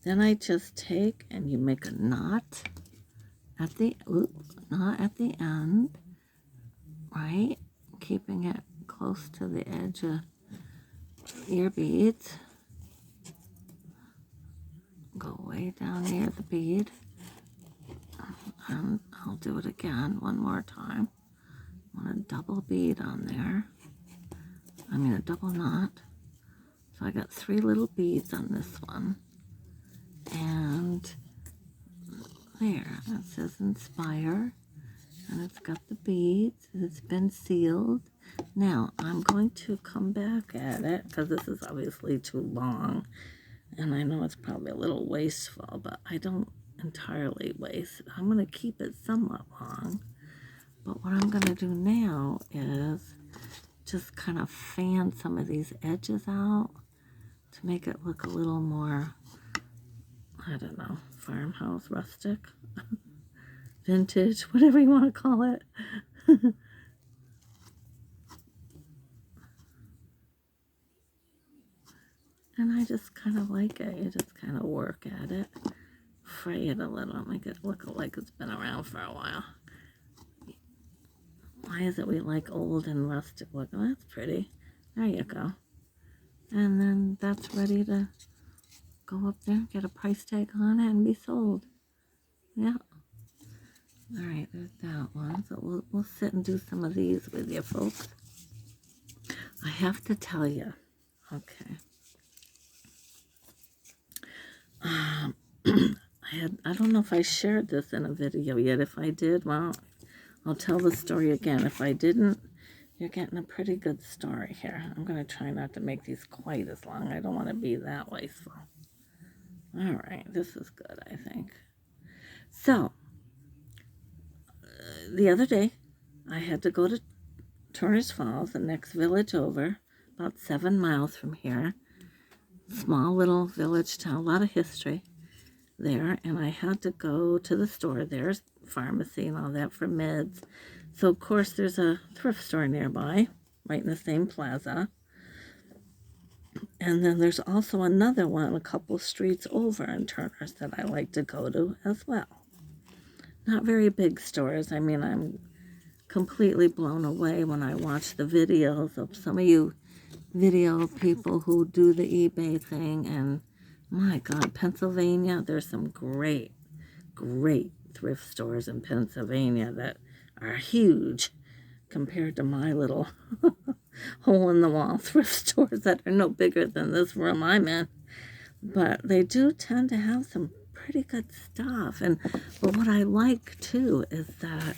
A: Then I just take and you make a knot at the end, right? Keeping it close to the edge of your beads. Go way down near the bead. And I'll do it again one more time. I want a double bead on there. A double knot. So I got 3 little beads on this one. And there, it says inspire. And it's got the beads. It's been sealed. Now, I'm going to come back at it because this is obviously too long. And I know it's probably a little wasteful, but I don't entirely waste it. I'm going to keep it somewhat long. But what I'm going to do now is just kind of fan some of these edges out to make it look a little more, I don't know, farmhouse, rustic, vintage, whatever you want to call it. And I just kind of like it. You just kind of work at it, fray it a little, make it look like it's been around for a while. Why is it we like old and rustic look? Oh, that's pretty. There you go. And then that's ready to go up there, get a price tag on it, and be sold. Yeah. All right, there's that one. So we'll sit and do some of these with you folks. I have to tell you, okay. I don't know if I shared this in a video yet. If I did, well, I'll tell the story again. If I didn't, you're getting a pretty good story here. I'm going to try not to make these quite as long. I don't want to be that wasteful. All right, this is good, I think. So, the other day, I had to go to Turner's Falls, the next village over, about 7 miles from here. Small little village town, a lot of history there, and I had to go to the store. There's pharmacy and all that for meds. So, of course, there's a thrift store nearby, right in the same plaza. And then there's also another one a couple streets over in Turner's that I like to go to as well. Not very big stores. I'm completely blown away when I watch the videos of some of you video people who do the eBay thing, and my God, Pennsylvania, there's some great thrift stores in Pennsylvania that are huge compared to my little hole-in-the-wall thrift stores that are no bigger than this room I'm in. But they do tend to have some pretty good stuff. But what I like, too, is that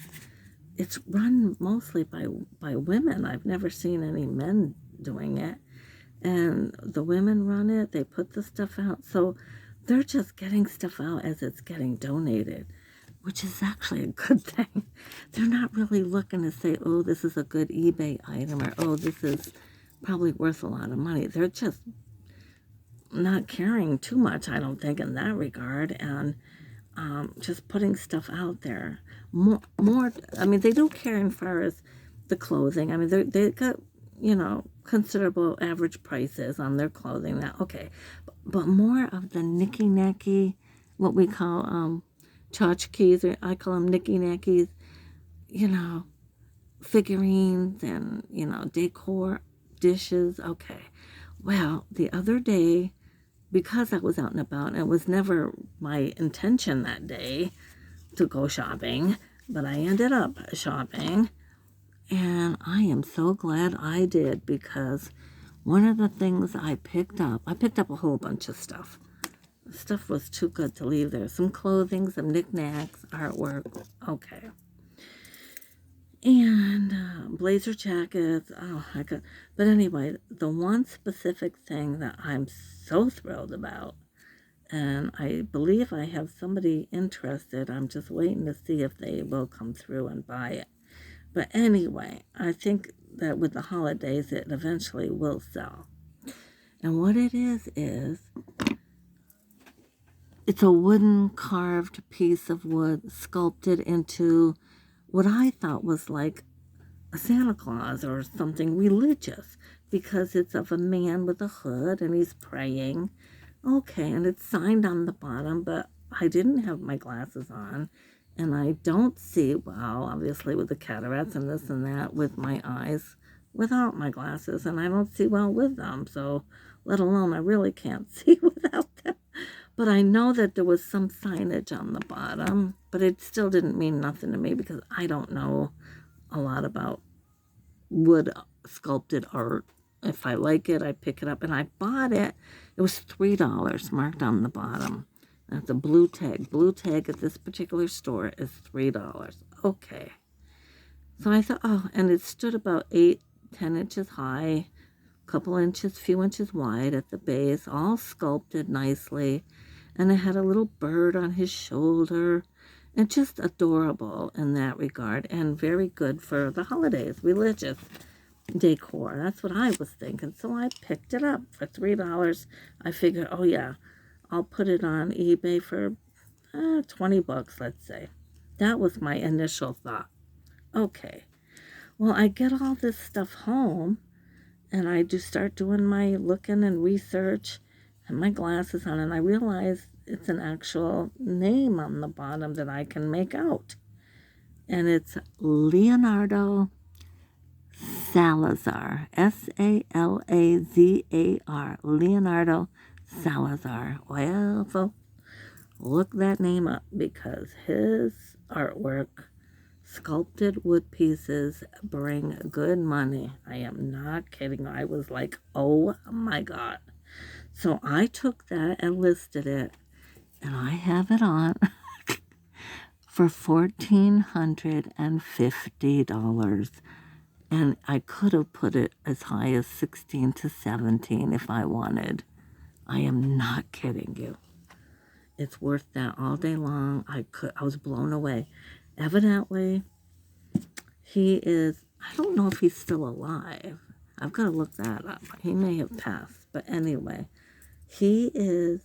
A: it's run mostly by women. I've never seen any men doing it. And the women run it. They put the stuff out. So they're just getting stuff out as it's getting donated, which is actually a good thing. They're not really looking to say, oh, this is a good eBay item, or oh, this is probably worth a lot of money. They're just not caring too much, I don't think, in that regard, and just putting stuff out there. More. I mean, they do care as far as the clothing. I mean, they got, considerable average prices on their clothing. That okay, but more of the nicky-nacky, what we call tchotchkes, or I call them nicky-nackies, figurines and, decor dishes. Okay. Well, the other day, because I was out and about, and it was never my intention that day to go shopping, but I ended up shopping, and I am so glad I did, because one of the things I picked up a whole bunch of stuff. Stuff was too good to leave there. Some clothing, some knickknacks, artwork. Okay. And blazer jackets. Oh, but anyway, the one specific thing that I'm so thrilled about, and I believe I have somebody interested. I'm just waiting to see if they will come through and buy it. But anyway, I think that with the holidays, it eventually will sell. And what it is it's a wooden carved piece of wood sculpted into what I thought was like a Santa Claus or something religious, because it's of a man with a hood and he's praying. Okay, and it's signed on the bottom, but I didn't have my glasses on, and I don't see well, obviously with the cataracts and this and that, with my eyes without my glasses, and I don't see well with them, so let alone I really can't see without them. But I know that there was some signage on the bottom, but it still didn't mean nothing to me, because I don't know a lot about wood sculpted art. If I like it, I pick it up, and I bought it. It was $3 marked on the bottom. That's a blue tag. Blue tag at this particular store is $3. Okay. So I thought, oh, and it stood about 10 inches high, few inches wide at the base, all sculpted nicely. And it had a little bird on his shoulder, and just adorable in that regard, and very good for the holidays, religious decor. That's what I was thinking. So I picked it up for $3. I figured, oh yeah, I'll put it on eBay for $20, let's say. That was my initial thought. Okay. Well, I get all this stuff home, and I do start doing my looking and research, and my glasses on, and I realize it's an actual name on the bottom that I can make out. And it's Leonardo Salazar. Salazar. Leonardo Salazar. Well, folks, look that name up, because his artwork, sculpted wood pieces, bring good money. I am not kidding. I was like, oh my God. So I took that and listed it, and I have it on for $1,450. And I could have put it as high as $16 to $17 if I wanted. I am not kidding you. It's worth that all day long. I was blown away. Evidently, he is, I don't know if he's still alive. I've got to look that up. He may have passed. But anyway, he is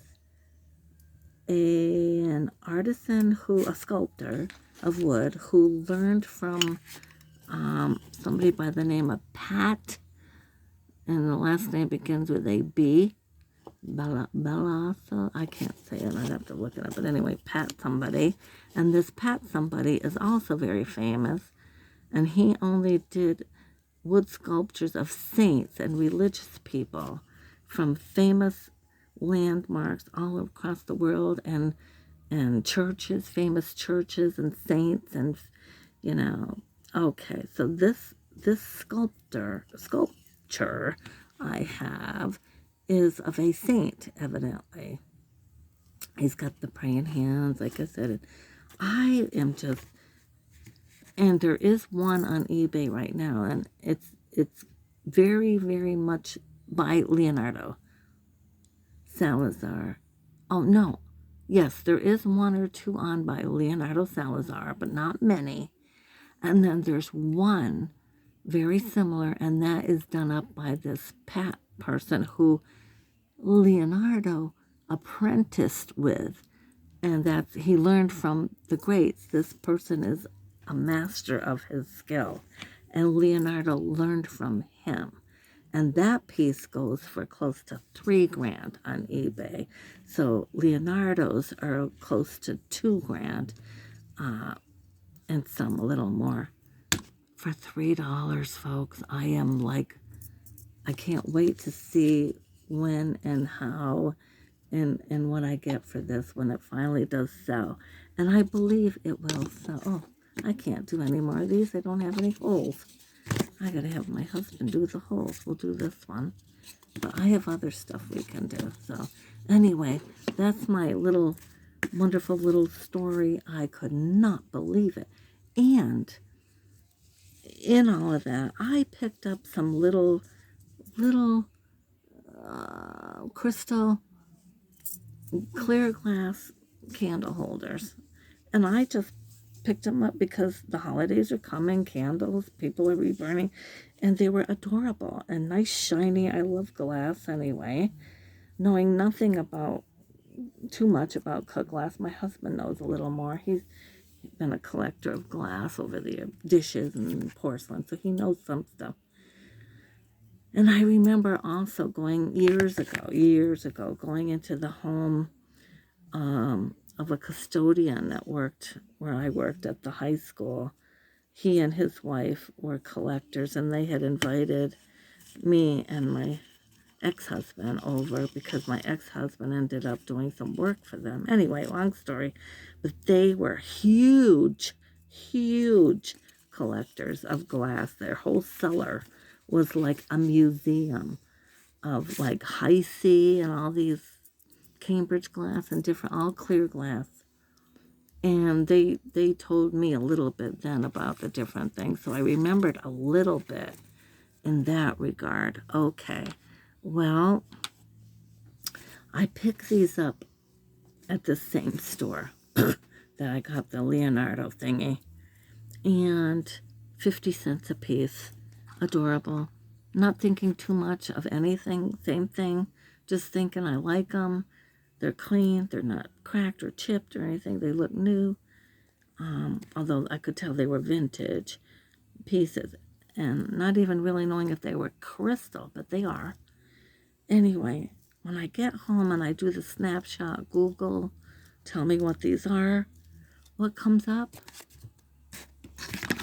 A: an artisan, a sculptor of wood, who learned from somebody by the name of Pat, and the last name begins with a B. Bellassa, I can't say it, I'd have to look it up, but anyway, Pat somebody. And this Pat somebody is also very famous, and he only did wood sculptures of saints and religious people from famous landmarks all across the world, and churches, famous churches and saints, and okay, so this sculpture I have is of a saint, evidently. He's got the praying hands, like I said. I am just, and there is one on eBay right now, and it's very, very much by Leonardo Salazar. Oh, no. Yes, there is one or two on by Leonardo Salazar, but not many. And then there's one very similar, and that is done up by this Pat person, who Leonardo apprenticed with, and that he learned from the greats. This person is a master of his skill, and Leonardo learned from him. And that piece goes for close to $3,000 on eBay. So Leonardo's are close to $2,000, and some a little more. For $3, folks, I am like, I can't wait to see when and how and what I get for this when it finally does sell. And I believe it will sell. Oh, I can't do any more of these. I don't have any holes. I gotta have my husband do the holes. We'll do this one. But I have other stuff we can do. So anyway, that's my little wonderful little story. I could not believe it. And in all of that, I picked up some little crystal clear glass candle holders. And I just picked them up because the holidays are coming, candles, people are reburning, and they were adorable and nice, shiny. I love glass anyway. Knowing nothing about, too much about cut glass, my husband knows a little more. He's been a collector of glass over the years, dishes and porcelain, so he knows some stuff. And I remember also going years ago, going into the home of a custodian that worked where I worked at the high school. He and his wife were collectors, and they had invited me and my ex-husband over because my ex-husband ended up doing some work for them. Anyway, long story, but they were huge collectors of glass. Their whole cellar was like a museum of like Hi-C and all these Cambridge glass and different, all clear glass. And they told me a little bit then about the different things. So I remembered a little bit in that regard. Okay, well, I picked these up at the same store that I got the Leonardo thingy. And 50 cents a piece. Adorable. Not thinking too much of anything. Same thing. Just thinking I like them. They're clean. They're not cracked or chipped or anything. They look new. Although I could tell they were vintage pieces. And not even really knowing if they were crystal, but they are. Anyway, when I get home and I do the snapshot, Google, tell me what these are, what comes up?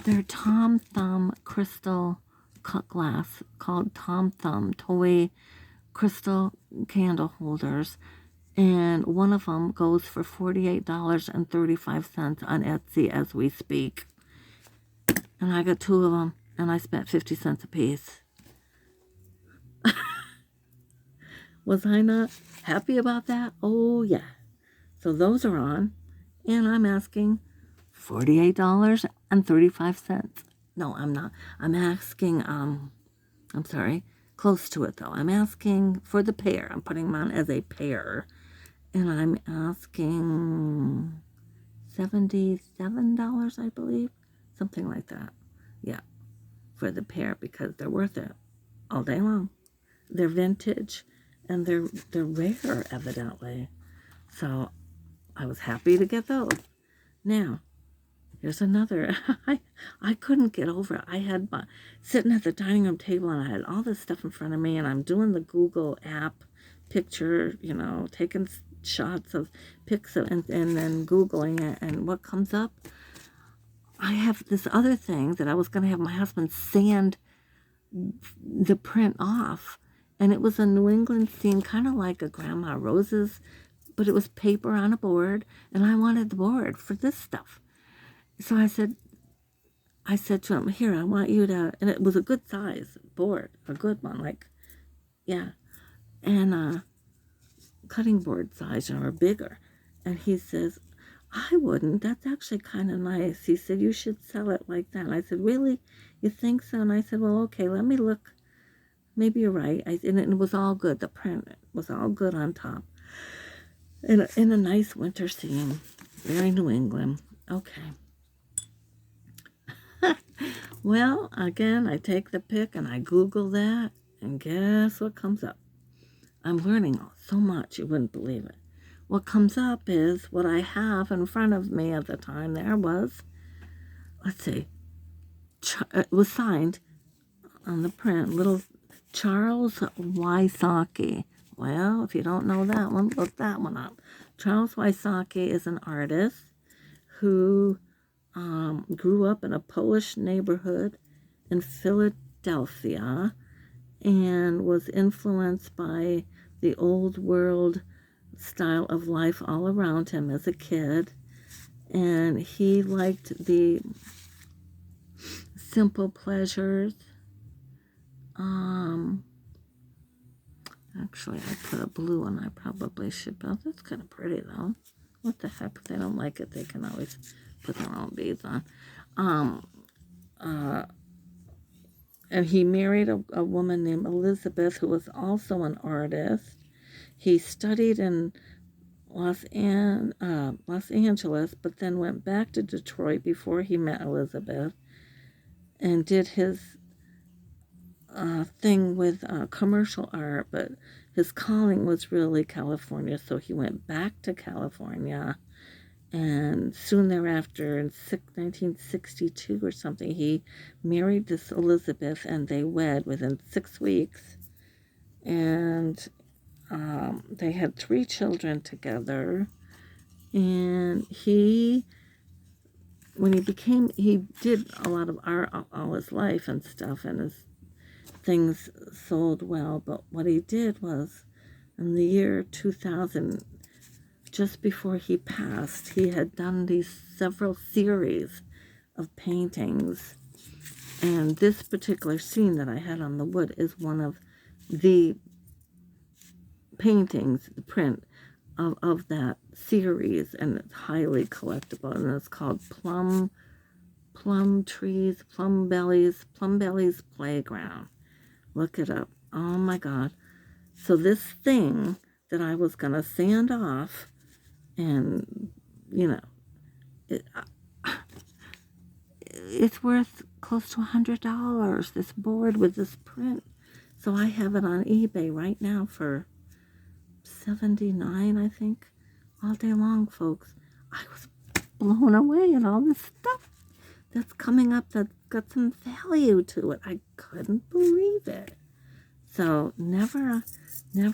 A: They're Tom Thumb crystal cut glass called Tom Thumb toy crystal candle holders. And one of them goes for $48.35 on Etsy as we speak. And I got two of them, and I spent 50 cents a piece. Was I not happy about that? Oh, yeah. So those are on, and I'm asking $48.35. No, I'm not. I'm asking, I'm sorry, close to it, though. I'm asking for the pair. I'm putting them on as a pair. And I'm asking $77, I believe. Something like that. Yeah, for the pair because they're worth it all day long. They're vintage and they're rare, evidently. So I was happy to get those. Now, here's another. I couldn't get over it. I had sitting at the dining room table and I had all this stuff in front of me and I'm doing the Google app picture, you know, taking shots of pics and then Googling it, and what comes up? I have this other thing that I was going to have my husband sand the print off, and it was a New England theme, kind of like a Grandma Rose's, but it was paper on a board, and I wanted the board for this stuff. So I said to him, here, I want you to, and it was a good size board, a good one, like, yeah, and cutting board size or bigger. And he says, I wouldn't. That's actually kind of nice. He said, you should sell it like that. And I said, really? You think so? And I said, well, okay, let me look. Maybe you're right. And it was all good. The print was all good on top. In a nice winter scene. Very New England. Okay. Well, again, I take the pic and I Google that. And guess what comes up? I'm learning so much, you wouldn't believe it. What comes up is what I have in front of me at the time there was, let's see, it was signed on the print, little Charles Wysocki. Well, if you don't know that one, look that one up. Charles Wysocki is an artist who grew up in a Polish neighborhood in Philadelphia and was influenced by the old world style of life all around him as a kid. And he liked the simple pleasures. Actually, I put a blue one. I probably should, but that's kind of pretty though. What the heck? If they don't like it, they can always put their own beads on. And he married a woman named Elizabeth, who was also an artist. He studied in Los Angeles, but then went back to Detroit before he met Elizabeth and did his thing with commercial art, but his calling was really California, so he went back to California. And soon thereafter, in 1962 or something, he married this Elizabeth, and they wed within 6 weeks. And they had 3 children together. And he did a lot of art all his life and stuff, and his things sold well. But what he did was, in the year 2000, just before he passed, he had done these several series of paintings. And this particular scene that I had on the wood is one of the paintings, the print of that series, and it's highly collectible. And it's called Plum Bellies Playground. Look it up. Oh my God. So this thing that I was going to sand off, and, you know, it's worth close to $100, this board with this print. So I have it on eBay right now for $79, I think, all day long, folks. I was blown away at all this stuff that's coming up that's got some value to it. I couldn't believe it. So never, you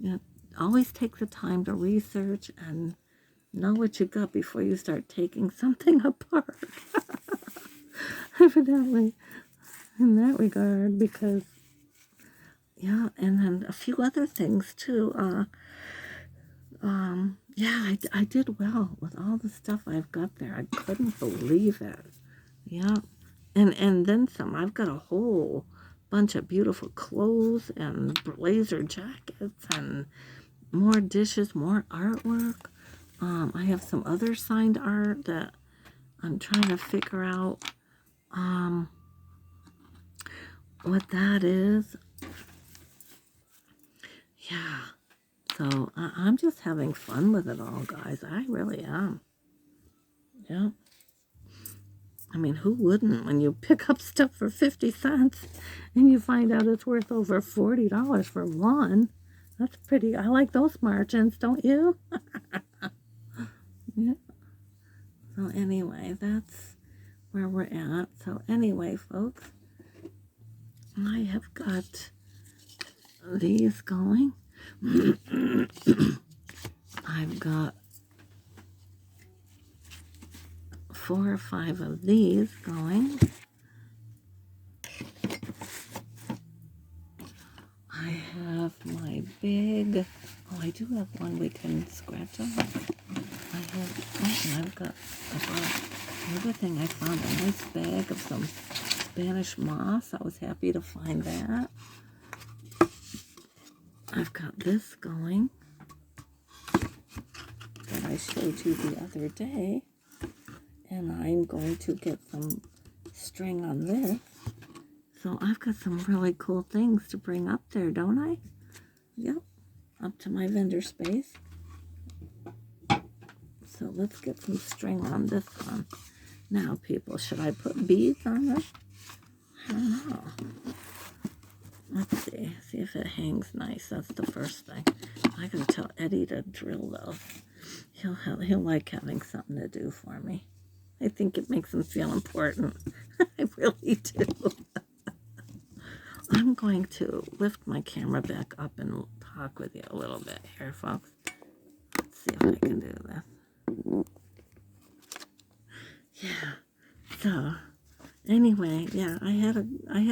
A: know, always take the time to research and know what you got before you start taking something apart. Evidently, in that regard, because, yeah, and then a few other things too. Yeah, I did well with all the stuff I've got there. I couldn't believe it. Yeah, and then some. I've got a whole bunch of beautiful clothes and blazer jackets and more dishes, more artwork. I have some other signed art that I'm trying to figure out what that is. Yeah, so I'm just having fun with it all, guys. I really am. Yeah. I mean, who wouldn't when you pick up stuff for 50 cents and you find out it's worth over $40 for one? That's pretty. I like those margins, don't you? Yeah. So anyway, that's where we're at. So anyway, folks, I have got these going. I've got 4 or 5 of these going. I have my big, I do have one we can scratch off. I've got another thing. I found a nice bag of some Spanish moss. I was happy to find that. I've got this going that I showed you the other day. And I'm going to get some string on this. So I've got some really cool things to bring up there, don't I? Yep, up to my vendor space. So let's get some string on this one. Now, people, should I put beads on this? I don't know. Let's see if it hangs nice. That's the first thing. I gotta tell Eddie to drill those. He'll like having something to do for me. I think it makes him feel important. I really do. I'm going to lift my camera back up and talk with you a little bit here, folks. Let's see if I can do this. Yeah. So, anyway, yeah, I had a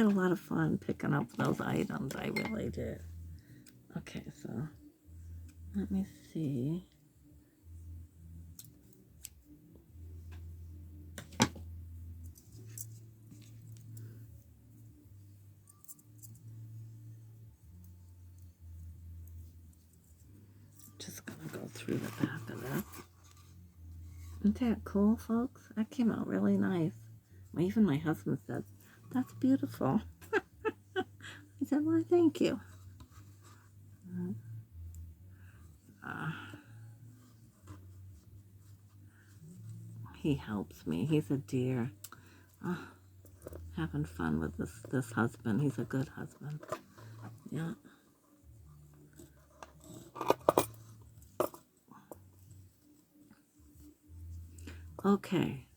A: lot of fun picking up those items. I really did. Okay, so let me see. Just gonna go through the back of this. Isn't that cool, folks? That came out really nice. Even my husband said, "That's beautiful." I said, "Well, thank you." He helps me. He's a dear. Having fun with this husband. He's a good husband. Yeah. Okay.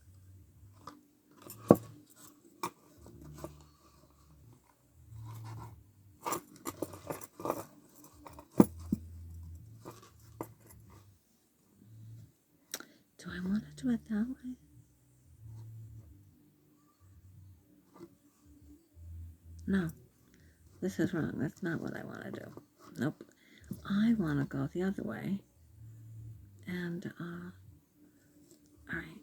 A: Do I want to do it that way? No. This is wrong. That's not what I want to do. Nope. I want to go the other way. And, all right.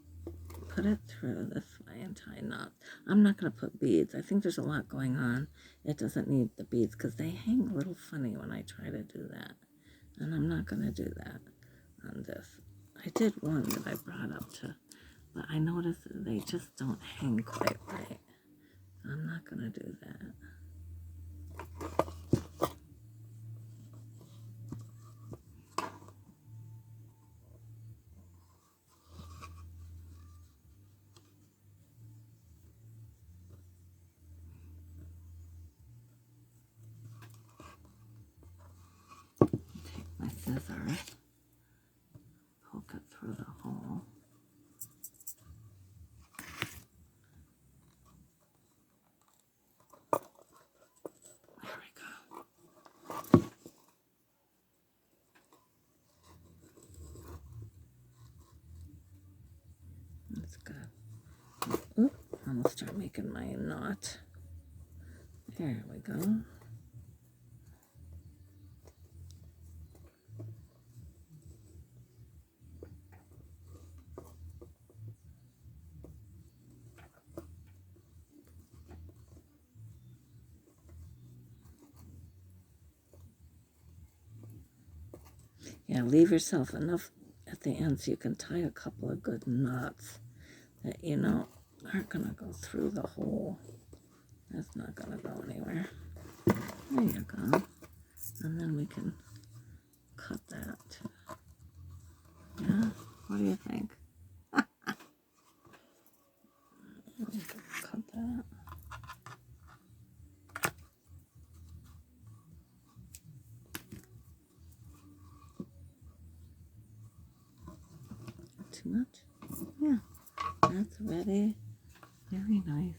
A: Put it through this way and tie knots. I'm not going to put beads. I think there's a lot going on. It doesn't need the beads because they hang a little funny when I try to do that. And I'm not going to do that on this. I did one that I brought up to, but I noticed that they just don't hang quite right. I'm not going to do that. Take my scissors, poke it through the hole. There we go. That's good. Oop, I'm going to start making my knot. There we go. Yeah, leave yourself enough at the end so you can tie a couple of good knots that you know aren't going to go through the hole. That's not going to go anywhere. There you go. And then we can cut that. Yeah, what do you think? Cut that. Too much? Yeah, that's ready. Very nice.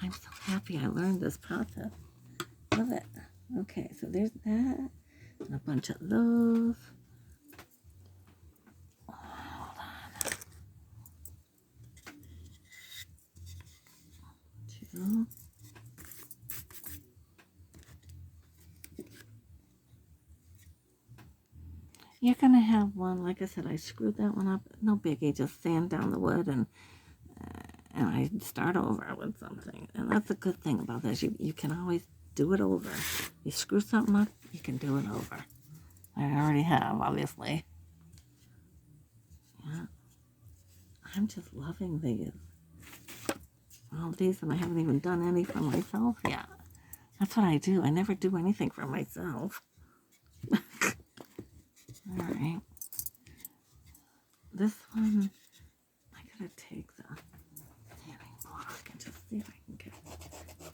A: I'm so happy I learned this process. Love it. Okay, so there's that. And a bunch of those. Hold on. 2. You're going to have one, like I said, I screwed that one up. No biggie, just sand down the wood and I start over with something. And that's a good thing about this. You can always do it over. You screw something up, you can do it over. I already have, obviously. Yeah. I'm just loving these. All these, and I haven't even done any for myself yet. That's what I do. I never do anything for myself. All right. This one, I gotta take the tanning block and just see if I can get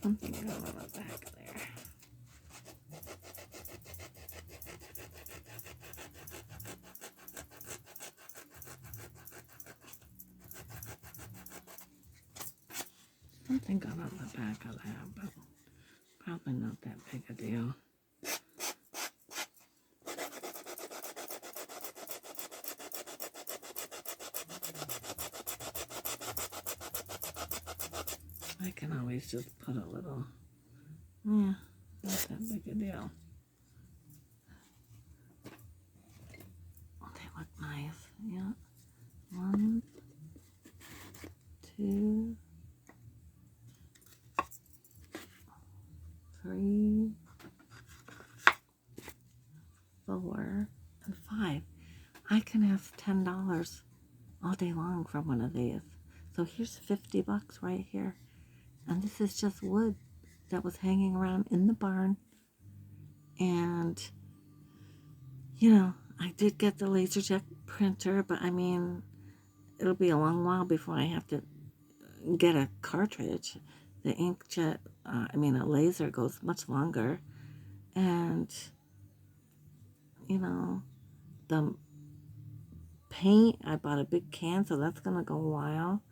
A: Something going on the back there. Something got on the back of that, but probably not that big a deal. I can always just put a little, yeah, not that big a deal. Oh, they look nice, yeah. 1, 2, 3, 4, and 5. I can ask $10 all day long for one of these. So here's $50 right here. And this is just wood that was hanging around in the barn. And, you know, I did get the LaserJet printer, but I mean, it'll be a long while before I have to get a cartridge. The inkjet, a laser goes much longer. And, you know, the paint, I bought a big can, so that's going to go a while.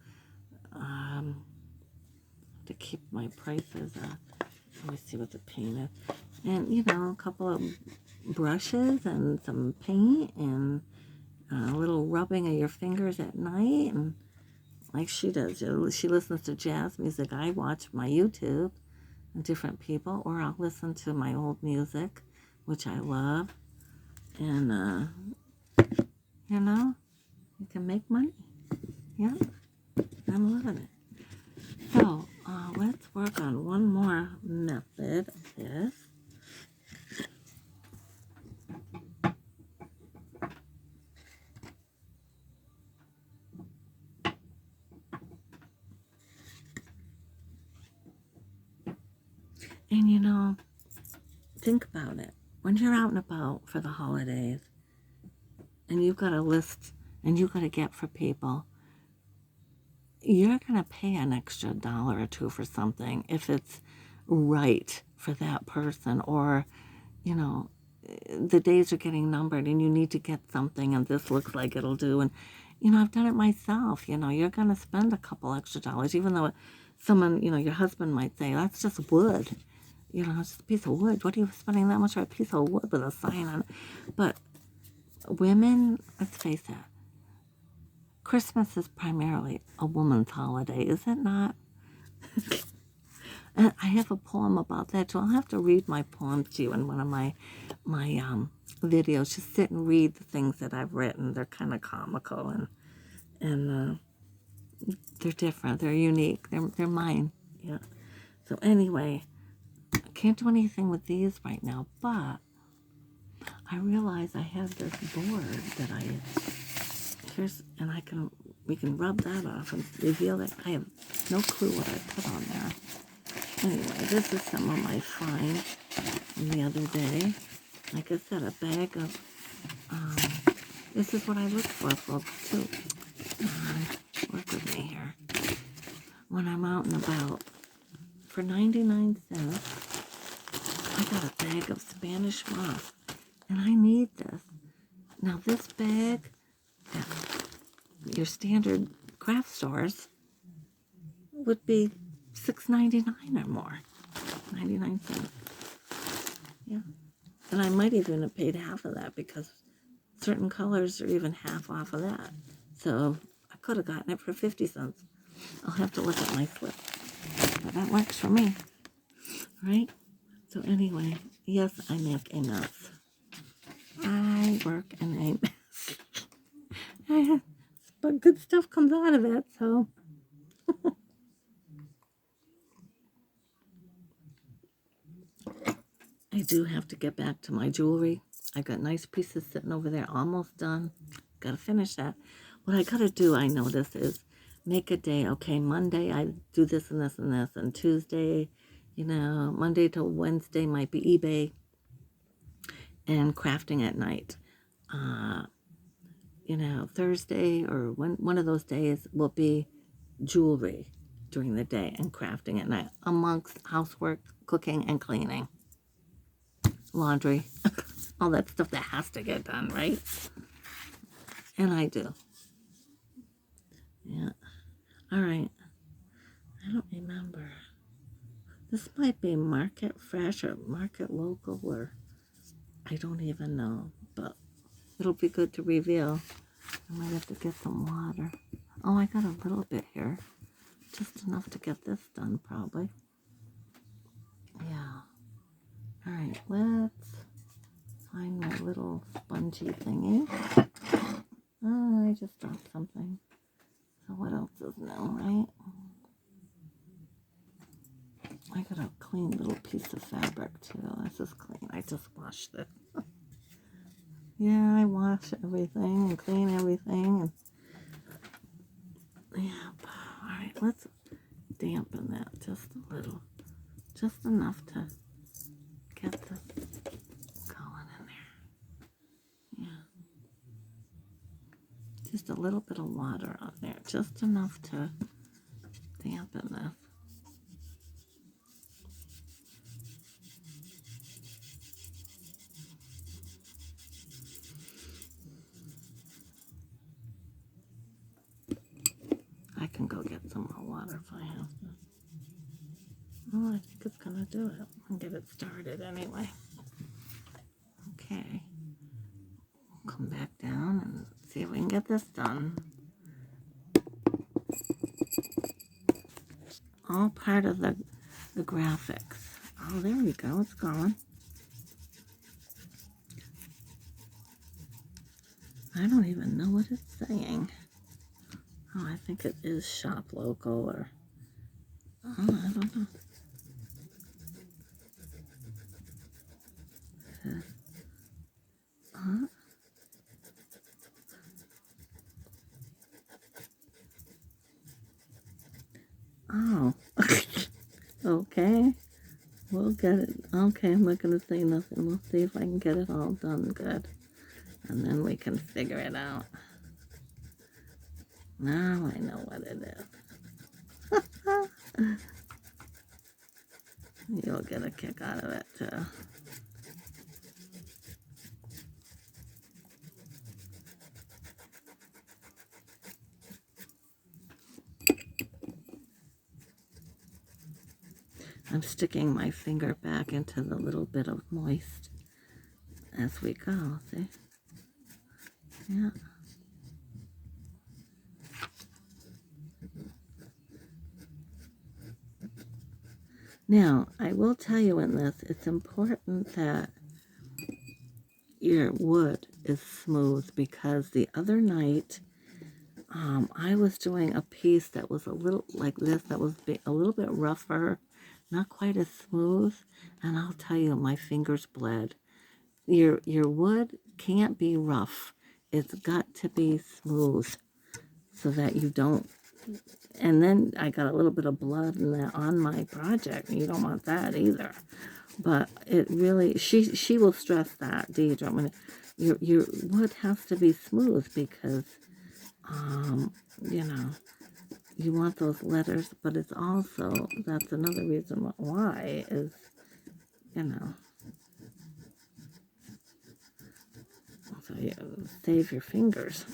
A: To keep my prices up. Let me see what the paint is. And, you know, a couple of brushes and some paint and a little rubbing of your fingers at night. And like she does, she listens to jazz music. I watch my YouTube and different people, or I'll listen to my old music, which I love. And, you know, you can make money. Yeah, I'm loving it. So, let's work on one more method of this. And you know, think about it. When you're out and about for the holidays, and you've got a list, and you've got to get for people, you're going to pay an extra $1 or $2 for something if it's right for that person, or, you know, the days are getting numbered and you need to get something and this looks like it'll do. And, you know, I've done it myself. You know, you're going to spend a couple extra dollars, even though someone, you know, your husband might say, that's just wood. You know, it's just a piece of wood. What are you spending that much for a piece of wood with a sign on it? But women, let's face it, Christmas is primarily a woman's holiday, is it not? And I have a poem about that too. I'll have to read my poem to you in one of my videos. Just sit and read the things that I've written. They're kind of comical and they're different. They're unique. They're mine. Yeah. So anyway, I can't do anything with these right now, but I realize I have this board that we can rub that off and reveal that I have no clue what I put on there. Anyway, this is some of my find from the other day. Like I said, a bag of, this is what I look for, folks, too. Work with me here. When I'm out and about, for 99 cents, I got a bag of Spanish moss, and I need this. Now, this bag, at your standard craft stores, would be $6.99 or more. 99 cents. Yeah. And I might even have paid half of that because certain colors are even half off of that. So I could have gotten it for 50 cents. I'll have to look at my slip. But that works for me. Right? So anyway, yes, I make a mess. I work in a mess. But good stuff comes out of it, so. I do have to get back to my jewelry. I got nice pieces sitting over there, almost done. Got to finish that. What I got to do, I notice, is make a day. Okay, Monday I do this and this and this. And Tuesday, you know, Monday to Wednesday might be eBay and crafting at night. You know, Thursday or one of those days will be jewelry. during the day and crafting at night, amongst housework, cooking, and cleaning. Laundry, all that stuff that has to get done, right? And I do. Yeah. All right. I don't remember. This might be Market Fresh or Market Local, or I don't even know, but it'll be good to reveal. I might have to get some water. Oh, I got a little bit here. Just enough to get this done, probably. Yeah. All right, let's find my little spongy thingy. Oh, I just dropped something. So what else is new, right? I got a clean little piece of fabric, too. This is clean. I just washed it. Yeah, I wash everything and clean everything. And yeah, all right, let's dampen that just a little. Just enough to get this going in there. Yeah. Just a little bit of water on there. Just enough to dampen this. I can go get some more water if I have to. Oh, I think it's going to do it. I'll get it started anyway. Okay. We'll come back down and see if we can get this done. All part of the graphics. Oh, there we go. It's going. I don't even know what it's saying. Oh, I think it is shop local or... Oh, I don't know. Oh, okay. We'll get it. Okay, I'm not going to say nothing. We'll see if I can get it all done good. And then we can figure it out. Now I know what it is. You'll get a kick out of it, too. I'm sticking my finger back into the little bit of moist as we go, see? Yeah. Now, I will tell you in this, it's important that your wood is smooth, because the other night I was doing a piece that was a little like this, that was a little bit rougher, not quite as smooth, and I'll tell you, my fingers bled. Your wood can't be rough. It's got to be smooth so that you don't. And then I got a little bit of blood in that on my project, and you don't want that either. But it really, she will stress that, Deidre. I mean, your wood has to be smooth because, you know, you want those letters, but it's also, that's another reason why is, you know, so you save your fingers.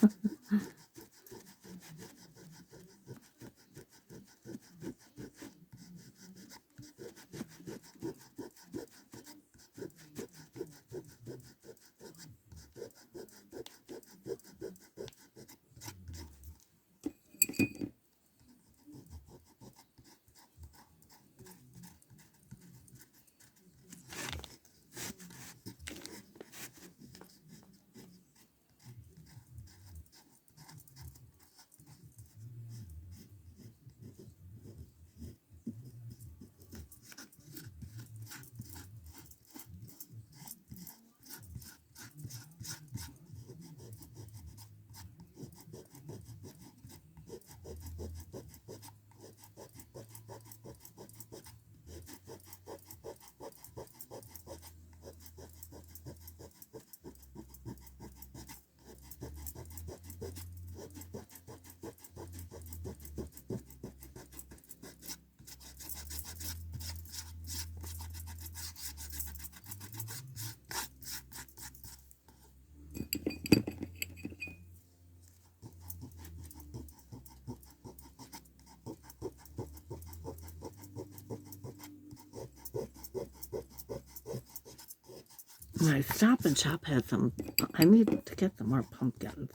A: my Stop and Shop had some, I need to get some more pumpkins.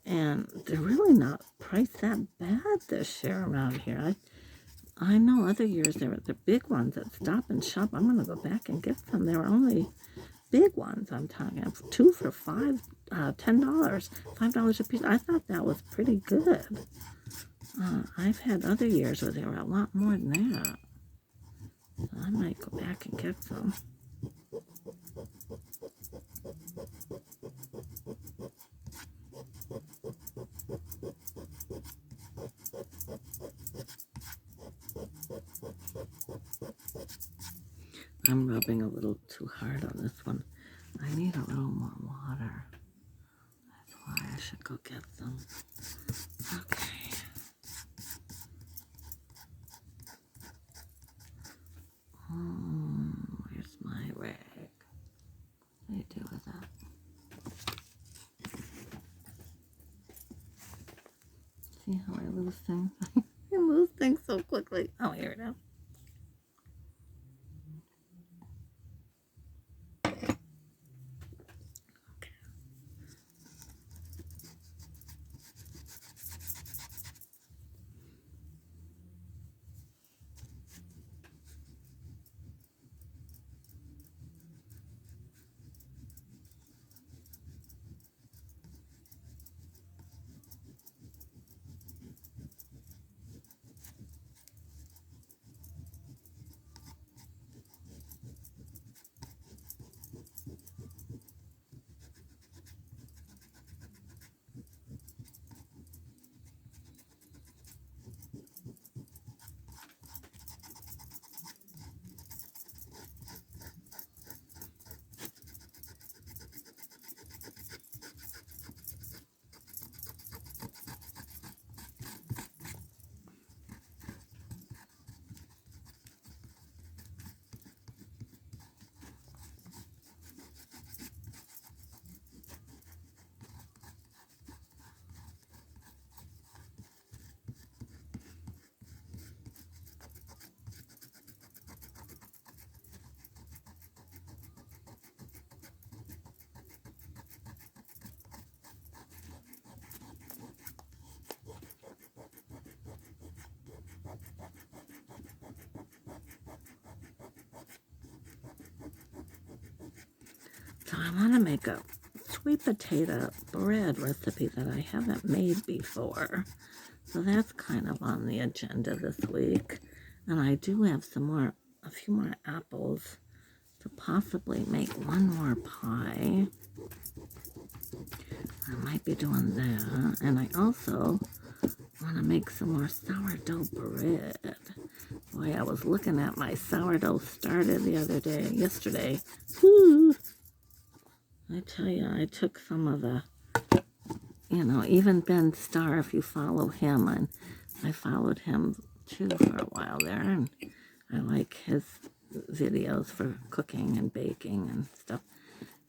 A: And they're really not priced that bad this year around here. I know other years they were the big ones at Stop and Shop. I'm going to go back and get some. They were only big ones, I'm talking. 2 for $5, $10, $5 a piece. I thought that was pretty good. I've had other years where they were a lot more than that. So I might go back and get some. I'm rubbing a little too hard on this one. I need a little more water. That's why I should go get some. Okay. Where's my rag? What do you do with that? See how I lose things? I lose things so quickly. Oh, here it is. So I want to make a sweet potato bread recipe that I haven't made before. So that's kind of on the agenda this week. And I do have a few more apples to possibly make one more pie. I might be doing that. And I also want to make some more sourdough bread. Boy, I was looking at my sourdough starter yesterday. Woo! I tell you, I took some of the, even Ben Starr, if you follow him, and I followed him too for a while there, and I like his videos for cooking and baking and stuff.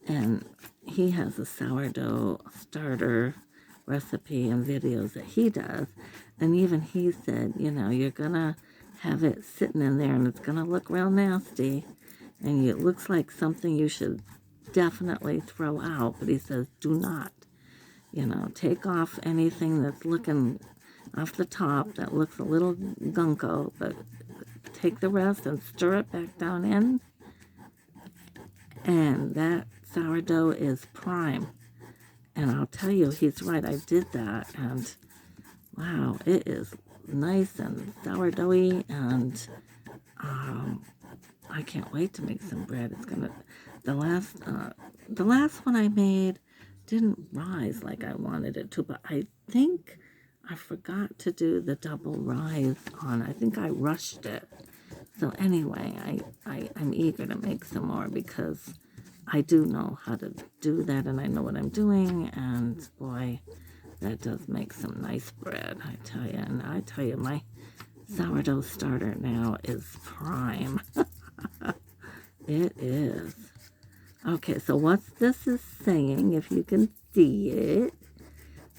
A: And he has a sourdough starter recipe and videos that he does. And even he said, you're going to have it sitting in there and it's going to look real nasty. And it looks like something you should definitely throw out. But he says, do not, take off anything that's looking off the top that looks a little gunko. But take the rest and stir it back down in. And that sourdough is prime. And I'll tell you, he's right. I did that. And wow, it is nice and sourdoughy. And I can't wait to make some bread. It's going to, the last one I made didn't rise like I wanted it to. But I think I forgot to do the double rise on. I think I rushed it. So anyway, I'm eager to make some more because I do know how to do that and I know what I'm doing. And boy, that does make some nice bread, I tell you. And I tell you, my sourdough starter now is prime. It is. Okay, so what this is saying, if you can see it,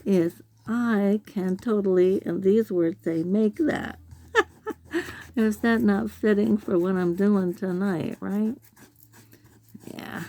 A: is I can totally, and these words say, make that. Is that not fitting for what I'm doing tonight, right? Yeah.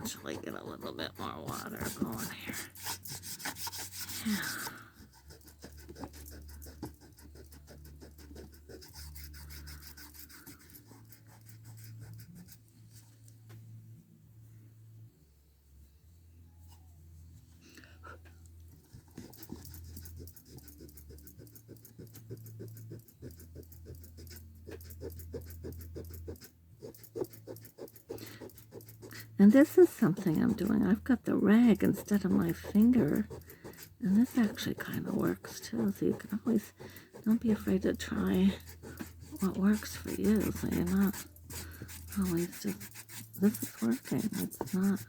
A: actually get a little bit more water going here. Yeah. And this is something I'm doing. I've got the rag instead of my finger. And this actually kind of works too. So you can always, don't be afraid to try what works for you. So you're not always just, this is working. It's not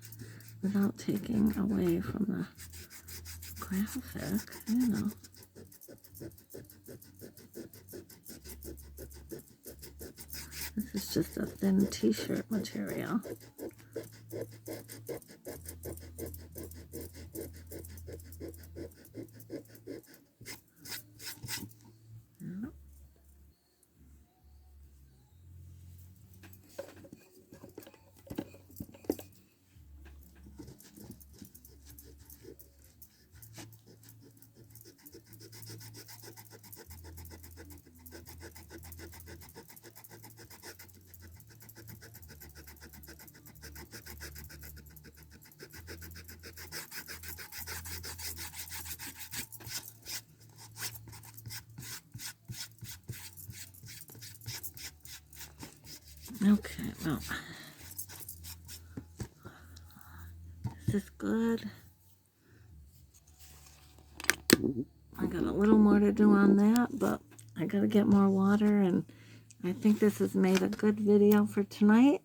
A: without taking away from the graphic, you know. This is just a thin t-shirt material. Okay, well, this is good. I got a little more to do on that, but I gotta get more water, and I think this has made a good video for tonight.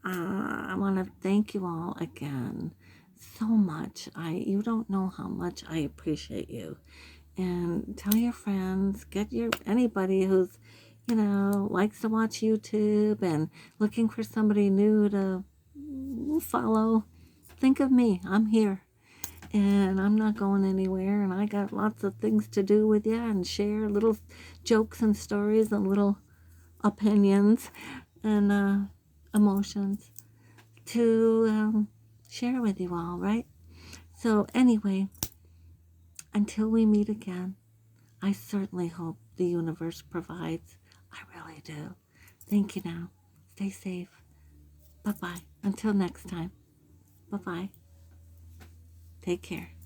A: I want to thank you all again so much. You don't know how much I appreciate you. And tell your friends, anybody who's, likes to watch YouTube and looking for somebody new to follow. Think of me. I'm here. And I'm not going anywhere. And I got lots of things to do with you and share little jokes and stories and little opinions and emotions to share with you all, right? So anyway, until we meet again, I certainly hope the universe provides. I really do. Thank you now. Stay safe. Bye-bye. Until next time. Bye-bye. Take care.